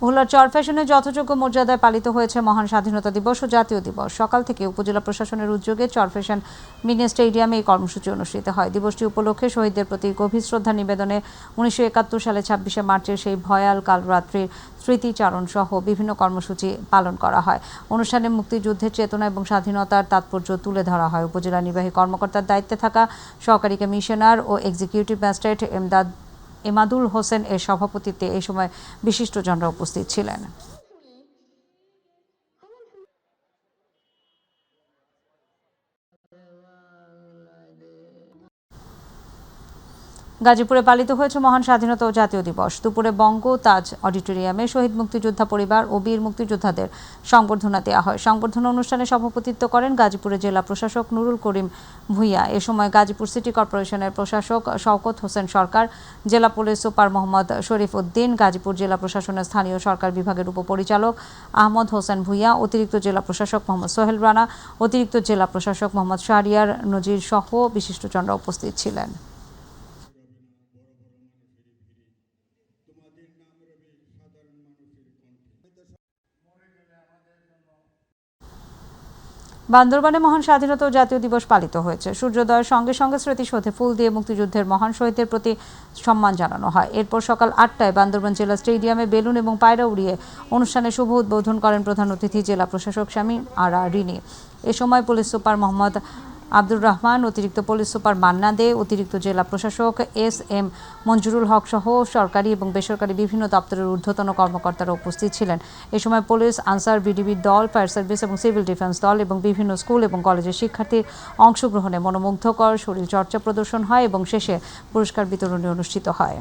ভোলার চরফ্যাশনে যথাযোগ্য মর্যাদায় পালিত হয়েছে মহান স্বাধীনতা দিবস ও জাতীয় দিবস। সকাল থেকে উপজেলা প্রশাসনের উদ্যোগে চরফ্যাশন মিনি স্টেডিয়ামে এই কর্মসূচি অনুষ্ঠিত হয়। দিবসটি উপলক্ষে শহীদদের প্রতি গভীর শ্রদ্ধা নিবেদনে 1971 সালে 26শে মার্চের সেই ভয়াল কালরাত্রির স্মৃতিচারণ সহ বিভিন্ন কর্মসূচি পালন করা হয়। অনুষ্ঠানে মুক্তিযুদ্ধের চেতনা এবং স্বাধীনতার তাৎপর্য তুলে ধরা হয়। উপজেলা নির্বাহী কর্মকর্তার দায়িত্বে থাকা সহকারী কমিশনার ও এক্সিকিউটিভ ম্যাজিস্ট্রেট এমাদুল হোসেন এর সভাপতিত্বে এই সময় বিশিষ্টজনরা উপস্থিত ছিলেন। গাজীপুরে পালিত হয়েছে মহান স্বাধীনতা ও জাতীয় দিবস। দুপুরে বঙ্গ তাজ অডিটোরিয়ামে শহীদ মুক্তিযোদ্ধা পরিবার ও বীর মুক্তিযোদ্ধাদের সংবর্ধনা দেওয়া হয়। সংবর্ধনা অনুষ্ঠানে সভাপতিত্ব করেন গাজীপুরের জেলা প্রশাসক নুরুল করিম ভূঁইয়া। এ সময় গাজীপুর সিটি কর্পোরেশনের প্রশাসক শওকত হোসেন সরকার, জেলা পুলিশ সুপার মোহাম্মদ শরীফ উদ্দিন, গাজীপুর জেলা প্রশাসনের স্থানীয় সরকার বিভাগের উপপরিচালক আহমদ হোসেন ভূঁইয়া, অতিরিক্ত জেলা প্রশাসক মোহাম্মদ সোহেল রানা, অতিরিক্ত জেলা প্রশাসক মোহাম্মদ শাহরিয়ার নজির সহ বিশিষ্টজনরা উপস্থিত ছিলেন। বান্দরবানে মহান স্বাধীনতা ও জাতীয় দিবস পালিত হয়েছে। সূর্যোদয়ের সঙ্গে সঙ্গে স্মৃতিসৌধে ফুল দিয়ে মুক্তিযুদ্ধের মহান শহীদদের প্রতি সম্মান জানানো হয়। এরপর সকাল ৮টায় বান্দরবান জেলা স্টেডিয়ামে বেলুন এবং পায়রা উড়িয়ে অনুষ্ঠানের শুভ উদ্বোধন করেন প্রধান অতিথি জেলা প্রশাসক শামীম আরা রিনি। এ সময় পুলিশ সুপার মোহাম্মদ আব্দুর রহমান, অতিরিক্ত পুলিশ সুপার মান্না দে, অতিরিক্ত জেলা প্রশাসক এস.এম. মঞ্জুরুল হক সহ সরকারি এবং বেসরকারি বিভিন্ন দপ্তরের ঊর্ধ্বতন কর্মকর্তারা উপস্থিত ছিলেন। এ সময় পুলিশ, আনসার বিডিবির দল, ফায়ার সার্ভিস এবং সিভিল ডিফেন্স দল এবং বিভিন্ন স্কুল এবং কলেজের শিক্ষার্থীর অংশগ্রহণে মনোমুগ্ধকর শরীরচর্চা প্রদর্শন হয় এবং শেষে পুরস্কার বিতরণী অনুষ্ঠিত হয়।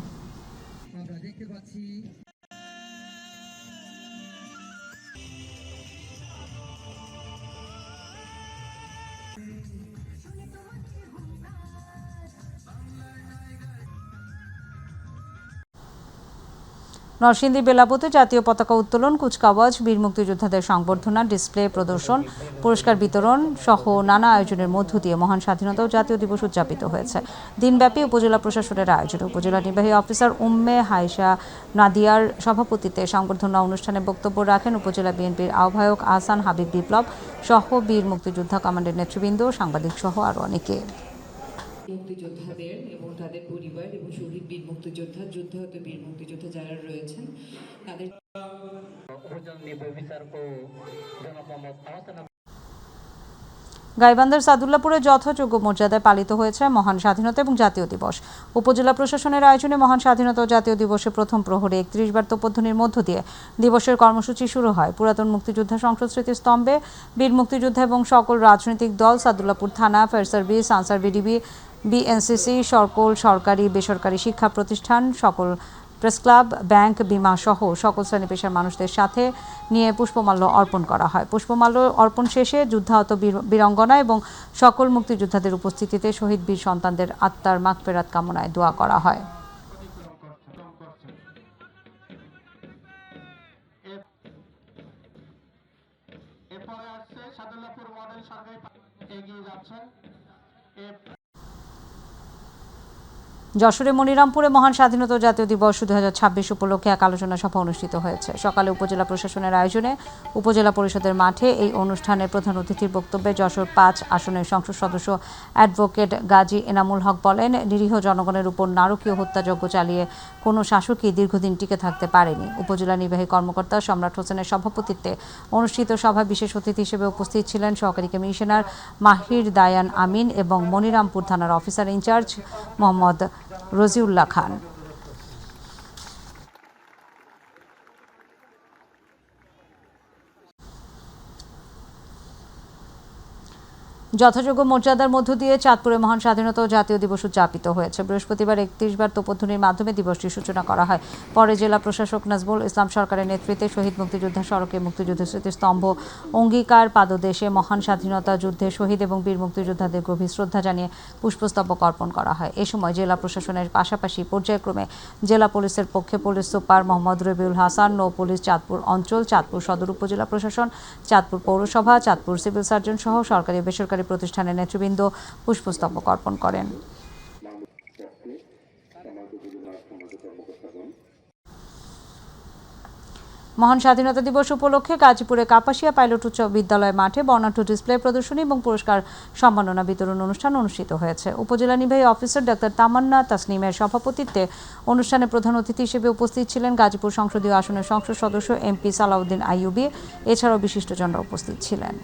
নরসিংদী বেলাবতে জাতীয় পতাকা উত্তোলন, কুচকাওয়াজ, বীর মুক্তিযোদ্ধাদের সংবর্ধনা, ডিসপ্লে প্রদর্শন, পুরস্কার বিতরণ সহ নানা আয়োজনের মধ্য দিয়ে মহান স্বাধীনতা ও জাতীয় দিবস উদযাপিত হয়েছে। দিনব্যাপী উপজেলা প্রশাসনের আয়োজনে উপজেলা নির্বাহী অফিসার উম্মে হাইশা নাদিয়ার সভাপতিত্বে সংবর্ধনা অনুষ্ঠানে বক্তব্য রাখেন উপজেলা বিএনপির আহ্বায়ক আহসান হাবিব বিপ্লব সহ বীর মুক্তিযোদ্ধা কমান্ডের নেতৃবৃন্দ, সাংবাদিক সহ আরও অনেকে। মুক্তিযোদ্ধাদের এবং তাদের পরিবার এবং শহীদ বীর মুক্তিযোদ্ধা, যুদ্ধাহত বীর মুক্তিযোদ্ধা যারা রয়েছেন তাদের গাইবান্ধার সাদুল্লাপুরে যথাযোগ্য মর্যাদায় পালিত হয়েছে মহান স্বাধীনতা এবং জাতীয় দিবস। উপজেলা প্রশাসনের আয়োজনে মহান স্বাধীনতা ও জাতীয় দিবসের প্রথম প্রহরে ৩১ বার তোপধ্বনির মধ্য দিয়ে দিবসের কর্মসূচি শুরু হয়। পুরাতন মুক্তিযোদ্ধা সংসদ স্মৃতিস্তম্ভে বীর মুক্তিযোদ্ধা এবং সকল রাজনৈতিক দল, সাদুল্লাপুর থানা, fire service, answer BDB, BNCC, সকল সরকারি বেসরকারি শিক্ষা প্রতিষ্ঠান, সকল প্রেস ক্লাব, ব্যাংক, বিমা সহ সকল শ্রেণী পেশার মানুষদের সাথে নিয়ে পুষ্পমাল্য অর্পণ করা হয়। পুষ্পমাল্য অর্পণ শেষে যুদ্ধাহত বীরাঙ্গনা এবং সকল মুক্তিযোদ্ধাদের উপস্থিতিতে শহীদ বীর সন্তানদের আত্মার মাগফিরাত কামনায় দোয়া করা হয়। যশোরে মনিরামপুরে মহান স্বাধীনতা ও জাতীয় দিবস 2026 উপলক্ষে এক আলোচনা সভা অনুষ্ঠিত হয়েছে। সকালে উপজেলা প্রশাসনের আয়োজনে উপজেলা পরিষদের মাঠে এই অনুষ্ঠানে প্রধান অতিথির বক্তব্যে যশোর 5 আসনের সংসদ সদস্য অ্যাডভোকেট গাজী এনামুল হক বলেন, নিরীহ জনগণের উপর নারকীয় হত্যাযজ্ঞ চালিয়ে কোনো শাসকই দীর্ঘদিন টিকে থাকতে পারেনি। উপজেলা নির্বাহী কর্মকর্তা সম্রাট হোসেনের সভাপতিত্বে অনুষ্ঠিত সভায় বিশেষ অতিথি হিসেবে উপস্থিত ছিলেন সহকারী কমিশনার মাহির দায়ান আমিন এবং মনিরামপুর থানার অফিসার ইনচার্জ মোহাম্মদ রজিউল্লাহ খান। যথাযোগ্য মর্যাদার মধ্য দিয়ে চাঁদপুরে মহান স্বাধীনতা ও জাতীয় দিবস উদযাপিত হয়েছে। বৃহস্পতিবার ৩১ বার তোপধ্বনির মাধ্যমে দিবসটির সূচনা করা হয়। পরে জেলা প্রশাসক নাজমুল ইসলাম সরকারের নেতৃত্বে শহীদ মুক্তিযোদ্ধা সড়কে মুক্তিযুদ্ধের স্মৃতিস্তম্ভ, অঙ্গীকার পাদদেশে মহান স্বাধীনতা যুদ্ধে শহীদ এবং বীর মুক্তিযোদ্ধাদের গভীর শ্রদ্ধা জানিয়ে পুষ্পস্তবক অর্পণ করা হয়। এ সময় জেলা প্রশাসনের পাশাপাশি পর্যায়ক্রমে জেলা পুলিশের পক্ষে পুলিশ সুপার মোহাম্মদ রবিউল হাসান, নৌ পুলিশ চাঁদপুর অঞ্চল, চাঁদপুর সদর উপজেলা প্রশাসন, চাঁদপুর পৌরসভা, চাঁদপুর সিভিল সার্জন সহ সরকারি বেসরকারি প্রতিষ্ঠানের নেতৃবৃন্দ পুষ্পস্তবক অর্পণ করেন। মহান স্বাধীনতা দিবস উপলক্ষে গাজীপুরে কাপাসিয়া পাইলট উচ্চ বিদ্যালয় মাঠে বর্ণাঢ্য ডিসপ্লে প্রদর্শনী এবং পুরস্কার সম্মাননা বিতরণ অনুষ্ঠান অনুষ্ঠিত হয়েছে। উপজেলা নির্বাহী অফিসার ডাক্তার তামান্না তাসনিমের সভাপতিত্বে অনুষ্ঠানে প্রধান অতিথি হিসেবে উপস্থিত ছিলেন গাজীপুর সংসদীয় আসনের সংসদ সদস্য এমপি সালাউদ্দিন আইয়ুবী। এছাড়াও বিশিষ্টজনরা উপস্থিত ছিলেন।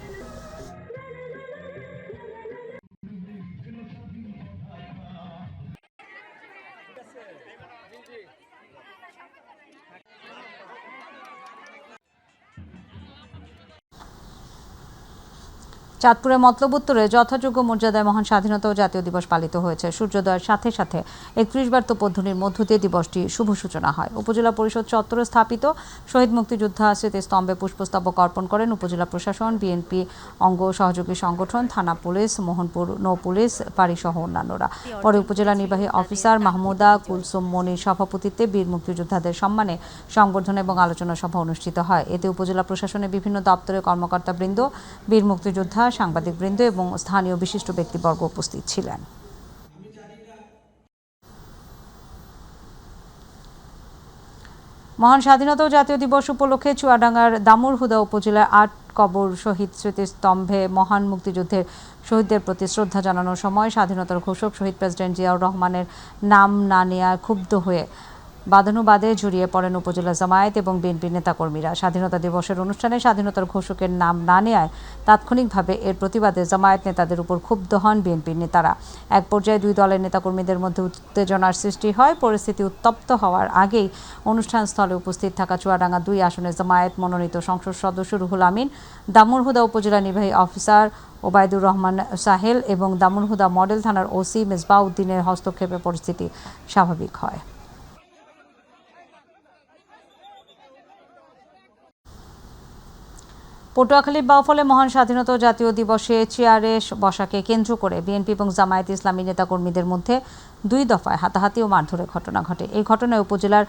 চাঁদপুরের মতলব উত্তরে যথাযোগ্য মর্যাদায় মহান স্বাধীনতা ও জাতীয় দিবস পালিত হয়েছে। সূর্যোদয়ের সাথে সাথে ৩১ বার তোপধ্বনির মধ্য দিয়ে দিবসটি শুভ সূচনা হয়। উপজেলা পরিষদ চত্বরে স্থাপিত শহীদ মুক্তিযোদ্ধা স্মৃতিস্তম্ভে পুষ্পস্তবক অর্পণ করেন উপজেলা প্রশাসন, বিএনপি অঙ্গ সহযোগী সংগঠন, থানা পুলিশ, মোহনপুর নৌ পুলিশ ফাঁড়ি সহ অন্যান্যরা। পরে উপজেলা নির্বাহী অফিসার মাহমুদা কুলসুম মনির সভাপতিত্বে বীর মুক্তিযোদ্ধাদের সম্মানে সংবর্ধনা এবং আলোচনা সভা অনুষ্ঠিত হয়। এতে উপজেলা প্রশাসনের বিভিন্ন দপ্তরের কর্মকর্তাবৃন্দ, বীর মুক্তিযোদ্ধা, সাংবাদিকবৃন্দ এবং স্থানীয় বিশিষ্ট ব্যক্তিবর্গ উপস্থিত ছিলেন। মহান স্বাধীনতা ও জাতীয় দিবস উপলক্ষে চুয়াডাঙ্গার দামুড়হুদা উপজেলায় ৮ কবর শহীদ স্মৃতিস্তম্ভে মহান মুক্তিযুদ্ধের শহীদদের প্রতি শ্রদ্ধা জানানোর সময় স্বাধীনতার ঘোষক শহীদ প্রেসিডেন্ট জিয়াউর রহমানের নাম না নেওয়ায় ক্ষুব্ধ হয়ে বাদানুবাদে জড়িয়ে পড়েন উপজেলা জামায়াত এবং বিএনপির নেতাকর্মীরা। স্বাধীনতা দিবসের অনুষ্ঠানে স্বাধীনতার ঘোষকের নাম না নেওয়ায় তাৎক্ষণিকভাবে এর প্রতিবাদে জামায়াত নেতাদের উপর ক্ষুব্ধ হন বিএনপির নেতারা। এক পর্যায়ে দুই দলের নেতাকর্মীদের মধ্যে উত্তেজনার সৃষ্টি হয়। পরিস্থিতি উত্তপ্ত হওয়ার আগেই অনুষ্ঠানস্থলে উপস্থিত থাকা চুয়াডাঙ্গা 2 আসনের জামায়াত মনোনীত সংসদ সদস্য রুহুল আমিন, দামুড়হুদা উপজেলা নির্বাহী অফিসার ওবায়দুর রহমান সাহেল এবং দামুড়হুদা মডেল থানার ওসি মেজবাউদ্দিনের হস্তক্ষেপে পরিস্থিতি স্বাভাবিক হয়। পটুয়াখালীর বাউফলে মহান স্বাধীনতা জাতীয় দিবসে চেয়ারে বসাকে কেন্দ্র করে বিএনপি এবং জামায়াত ইসলামী নেতাকর্মীদের মধ্যে 2 দফায় হাতাহাতি ও মারধরের ঘটনা ঘটে। এই ঘটনায় উপজেলার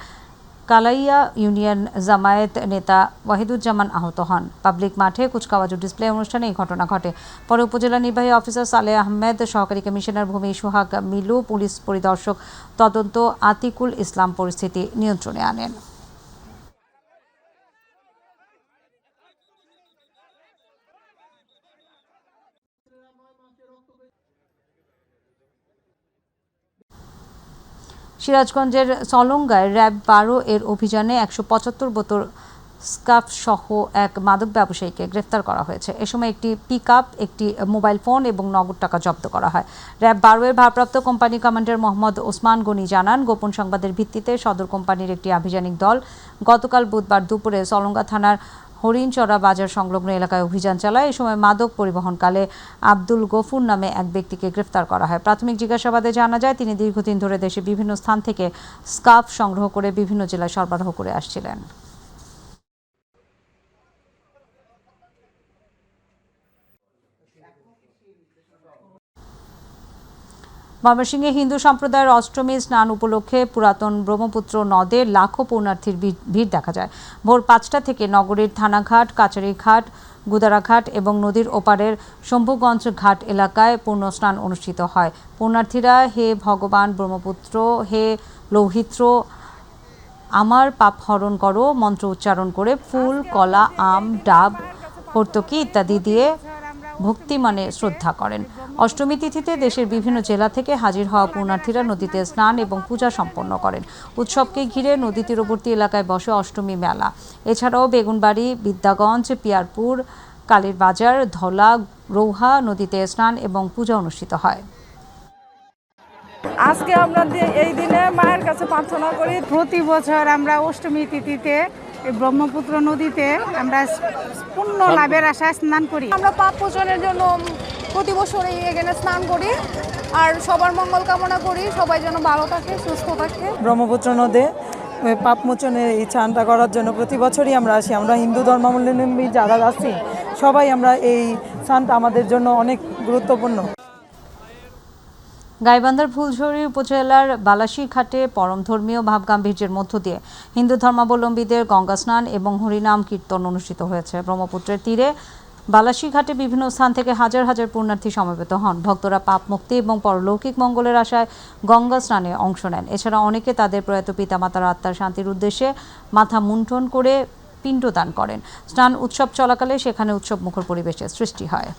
কালাইয়া ইউনিয়ন জামায়াত নেতা ওয়াহিদুজ্জামান আহত হন। পাবলিক মাঠে কুচকাওয়াজ ও ডিসপ্লে অনুষ্ঠানে এই ঘটনা ঘটে। পরে উপজেলা নির্বাহী অফিসার সালেহ আহমেদ, সহকারী কমিশনার ভূমি সোহাগ মিলু, পুলিশ পরিদর্শক তদন্ত আতিকুল ইসলাম পরিস্থিতি নিয়ন্ত্রণে আনেন। সিরাজগঞ্জের সলঙ্গায় র্যাব 12 এর অভিযানে 175 বোতল স্কাফ সহ এক মাদক ব্যবসায়ীকে গ্রেফতার করা হয়েছে। এ সময় একটি পিকআপ, একটি মোবাইল ফোন এবং নগদ টাকা জব্দ করা হয়। র্যাব 12 এর ভারপ্রাপ্ত কোম্পানি কমান্ডার মোহাম্মদ ওসমান গনি জানান, গোপন সংবাদের ভিত্তিতে সদর কোম্পানির একটি আভিযানিক দল গতকাল বুধবার দুপুরে সলঙ্গা থানার হরিণচড়া বাজার সংলগ্ন এলাকায় অভিযান চালায়। এই সময় মাদক পরিবহনকালে আব্দুল গফুর নামে এক ব্যক্তিকে গ্রেফতার করা হয়। প্রাথমিক জিজ্ঞাসাবাদে জানা যায়, তিনি দীর্ঘদিন ধরে দেশে বিভিন্ন স্থান থেকে স্কার্ফ সংগ্রহ করে বিভিন্ন জেলায় সরবরাহ করে আসছিলেন। ময়মনসিংহে হিন্দু সম্প্রদায়ের অষ্টমী স্নান উপলক্ষে পুরাতন ব্রহ্মপুত্র নদে লাখো পুণ্যার্থীর ভিড় দেখা যায়। ভোর 5টা থেকে নগরীর থানাঘাট, কাচারীঘাট, গুদারাঘাট এবং নদীর ওপারের শম্ভুগঞ্জ ঘাট এলাকায় পূর্ণ স্নান অনুষ্ঠিত হয়। পুণ্যার্থীরা হে ভগবান ব্রহ্মপুত্র, হে লৌহিত্র, আমার পাপ হরণ করো মন্ত্র উচ্চারণ করে ফুল, কলা, আম, ডাব, হর্তকি ইত্যাদি দিয়ে ভক্তিমানে শ্রদ্ধা করেন। অষ্টমী তিথিতে দেশের বিভিন্ন জেলা থেকে হাজির হওয়া পুণ্যার্থীরা নদীতে স্নান এবং পূজা সম্পন্ন করেন। উৎসবকে ঘিরে নদী তীরবর্তী এলাকায় বসে অষ্টমী মেলা। এছাড়াও বেগুনবাড়ি, বিদ্যাগঞ্জ, পিয়ারপুর, কালীর বাজার, ধলা, রৌহা নদীতে স্নান এবং পূজা অনুষ্ঠিত হয়। আজকে আমরা এই দিনে মায়ের কাছে প্রার্থনা করি। প্রতি বছর আমরা অষ্টমী তিথিতে ব্রহ্মপুত্র নদীতে আমরা পূর্ণ লাভের আশায় স্নান করি। আমরা পাপ মোচনের জন্য প্রতি বছরই এখানে স্নান করি আর সবার মঙ্গল কামনা করি, সবাই যেন ভালো থাকে, সুস্থ থাকে। ব্রহ্মপুত্র নদে পাপ মোচনের এই স্নানটা করার জন্য প্রতি বছরই আমরা আসি। আমরা হিন্দু ধর্মাবলম্বী যারা আছি সবাই আমরা এই স্নানটা আমাদের জন্য অনেক গুরুত্বপূর্ণ। গাইবান্ধার ফুলঝুরি উপজেলার বালাসীঘাটে পরম ধর্মীয় ভাবগাম্ভীর্যের মধ্য দিয়ে হিন্দু ধর্মাবলম্বীদের গঙ্গা স্নান এবং হরিনাম কীর্তন অনুষ্ঠিত হয়েছে। ব্রহ্মপুত্রের তীরে বালাসীঘাটে বিভিন্ন স্থান থেকে হাজার হাজার পুণ্যার্থী সমবেত হন। ভক্তরা পাপ মুক্তি এবং পরলৌকিক মঙ্গলের আশায় গঙ্গা স্নানে অংশ নেন। এছাড়া অনেকে তাদের প্রয়াত পিতামাতার আত্মার শান্তির উদ্দেশ্যে মাথা মুন্ডন করে পিণ্ডদান করেন। স্নান উৎসব চলাকালে সেখানে উৎসব মুখর পরিবেশের সৃষ্টি হয়।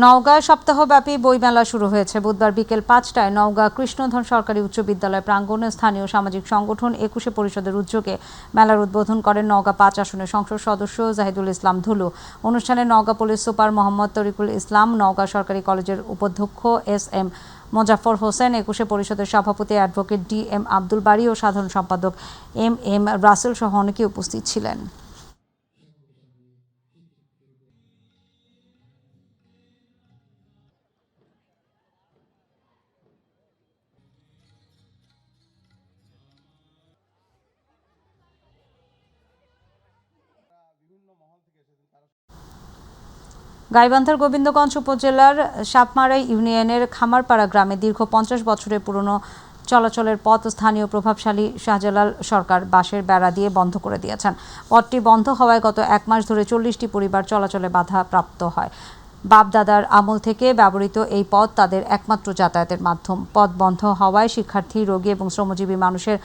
নওগাঁয় সপ্তাহব্যাপী বইমেলা শুরু হয়েছে। বুধবার বিকেল 5টায় নওগাঁ কৃষ্ণধন সরকারি উচ্চ বিদ্যালয় প্রাঙ্গণে স্থানীয় সামাজিক সংগঠন 21 পরিষদের উদ্যোগে মেলার উদ্বোধন করেন নওগাঁ 5 আসনের সংসদ সদস্য জাহিদুল ইসলাম ধুলু। অনুষ্ঠানে নওগাঁ পুলিশ সুপার মোহাম্মদ তরিকুল ইসলাম, নওগাঁ সরকারি কলেজের উপাধ্যক্ষ এস.এম. মোজাফর হোসেন, 21 পরিষদের সভাপতি অ্যাডভোকেট ডি.এম. আব্দুল বারী ও সাধারণ সম্পাদক এম.এম. রাসেল সহ অনেকে উপস্থিত ছিলেন। গাইবান্ধার গোবিন্দগঞ্জ উপজেলার সাপমারাই ইউনিয়নের খামারপাড়া গ্রামে দীর্ঘ 50 বছরের পুরনো চলাচলের পথ স্থানীয় প্রভাবশালী শাহজালাল সরকার বাঁশের বেড়া দিয়ে বন্ধ করে দিয়েছেন। পথটি বন্ধ হওয়ায় গত 1 মাস ধরে 40টি পরিবার চলাচলে বাধা প্রাপ্ত হয়। বাপ দাদার আমল থেকে ব্যবহৃত এই পথ তাদের একমাত্র যাতায়াতের মাধ্যম। পথ বন্ধ হওয়ায় শিক্ষার্থী, রোগী এবং শ্রমজীবী মানুষের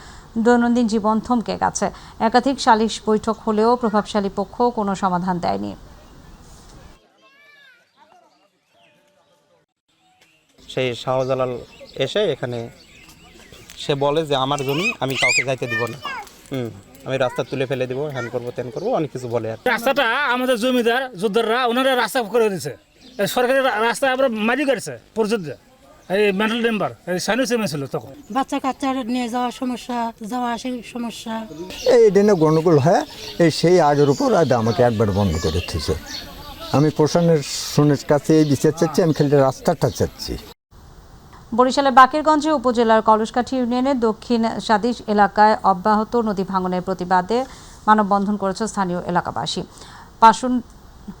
দৈনন্দিন জীবন থমকে গেছে। একাধিক সালিশ বৈঠক হলেও প্রভাবশালী পক্ষ কোনো সমাধান দেয়নি। সেই শাহজালাল এসে এখানে সে বলে যে আমার জমি আমি কাউকে যাইতে দিব না, আমি রাস্তা তুলে ফেলে দিব, হ্যান করবো ত্যান করবো, অনেক কিছু বলে। আর রাস্তাটা আমাদের জমিদার যোদ্ধাররা ওনারা রাস্তা করে দিয়েছে, সরকারি রাস্তা আমরা মারি করেছে পর্যন্ত। এই মেন্টাল মেম্বার সাইনুস ছিল তখন বাচ্চা কাচ্চা নিয়ে যাওয়ার সমস্যা, যাওয়া আসার সমস্যা, এই দিনে গণ্ডগোল হয়। এই সেই আগের উপর আজ আমাকে একবার বন্ধ করে দিয়েছে। আমি প্রশাসনের কাছে এই বিচার চাচ্ছি, আমি খালি রাস্তাটা চাচ্ছি। বরিশালের বাকেরগঞ্জে উপজেলার কলসকাঠি ইউনিয়নের দক্ষিণ সাদিশ এলাকায় অব্যাহত নদী ভাঙনের প্রতিবাদে মানববন্ধন করেছে স্থানীয় এলাকাবাসী।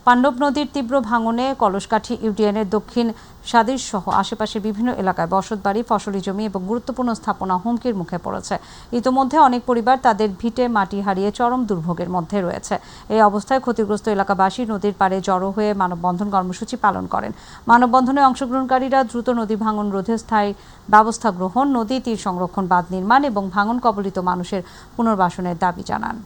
পাণ্ডব নদীর তীব্র ভাঙনে কলসকাঠি ইউনিয়নের দক্ষিণ সাদিশ সহ আশেপাশের বিভিন্ন এলাকায় বসতবাড়ি, ফসলি জমি এবং গুরুত্বপূর্ণ স্থাপনা হুমকির মুখে পড়েছে। ইতোমধ্যে অনেক পরিবার তাদের ভিটে মাটি হারিয়ে চরম দুর্ভোগের মধ্যে রয়েছে। এই অবস্থায় ক্ষতিগ্রস্ত এলাকাবাসী নদীর পাড়ে জড়ো হয়ে মানববন্ধন কর্মসূচি পালন করেন। মানববন্ধনে অংশগ্রহণকারীরা দ্রুত নদী ভাঙন রোধে স্থায়ী ব্যবস্থা গ্রহণ, নদী তীর সংরক্ষণ বাঁধ নির্মাণ এবং ভাঙন কবলিত মানুষের পুনর্বাসনের দাবি জানান।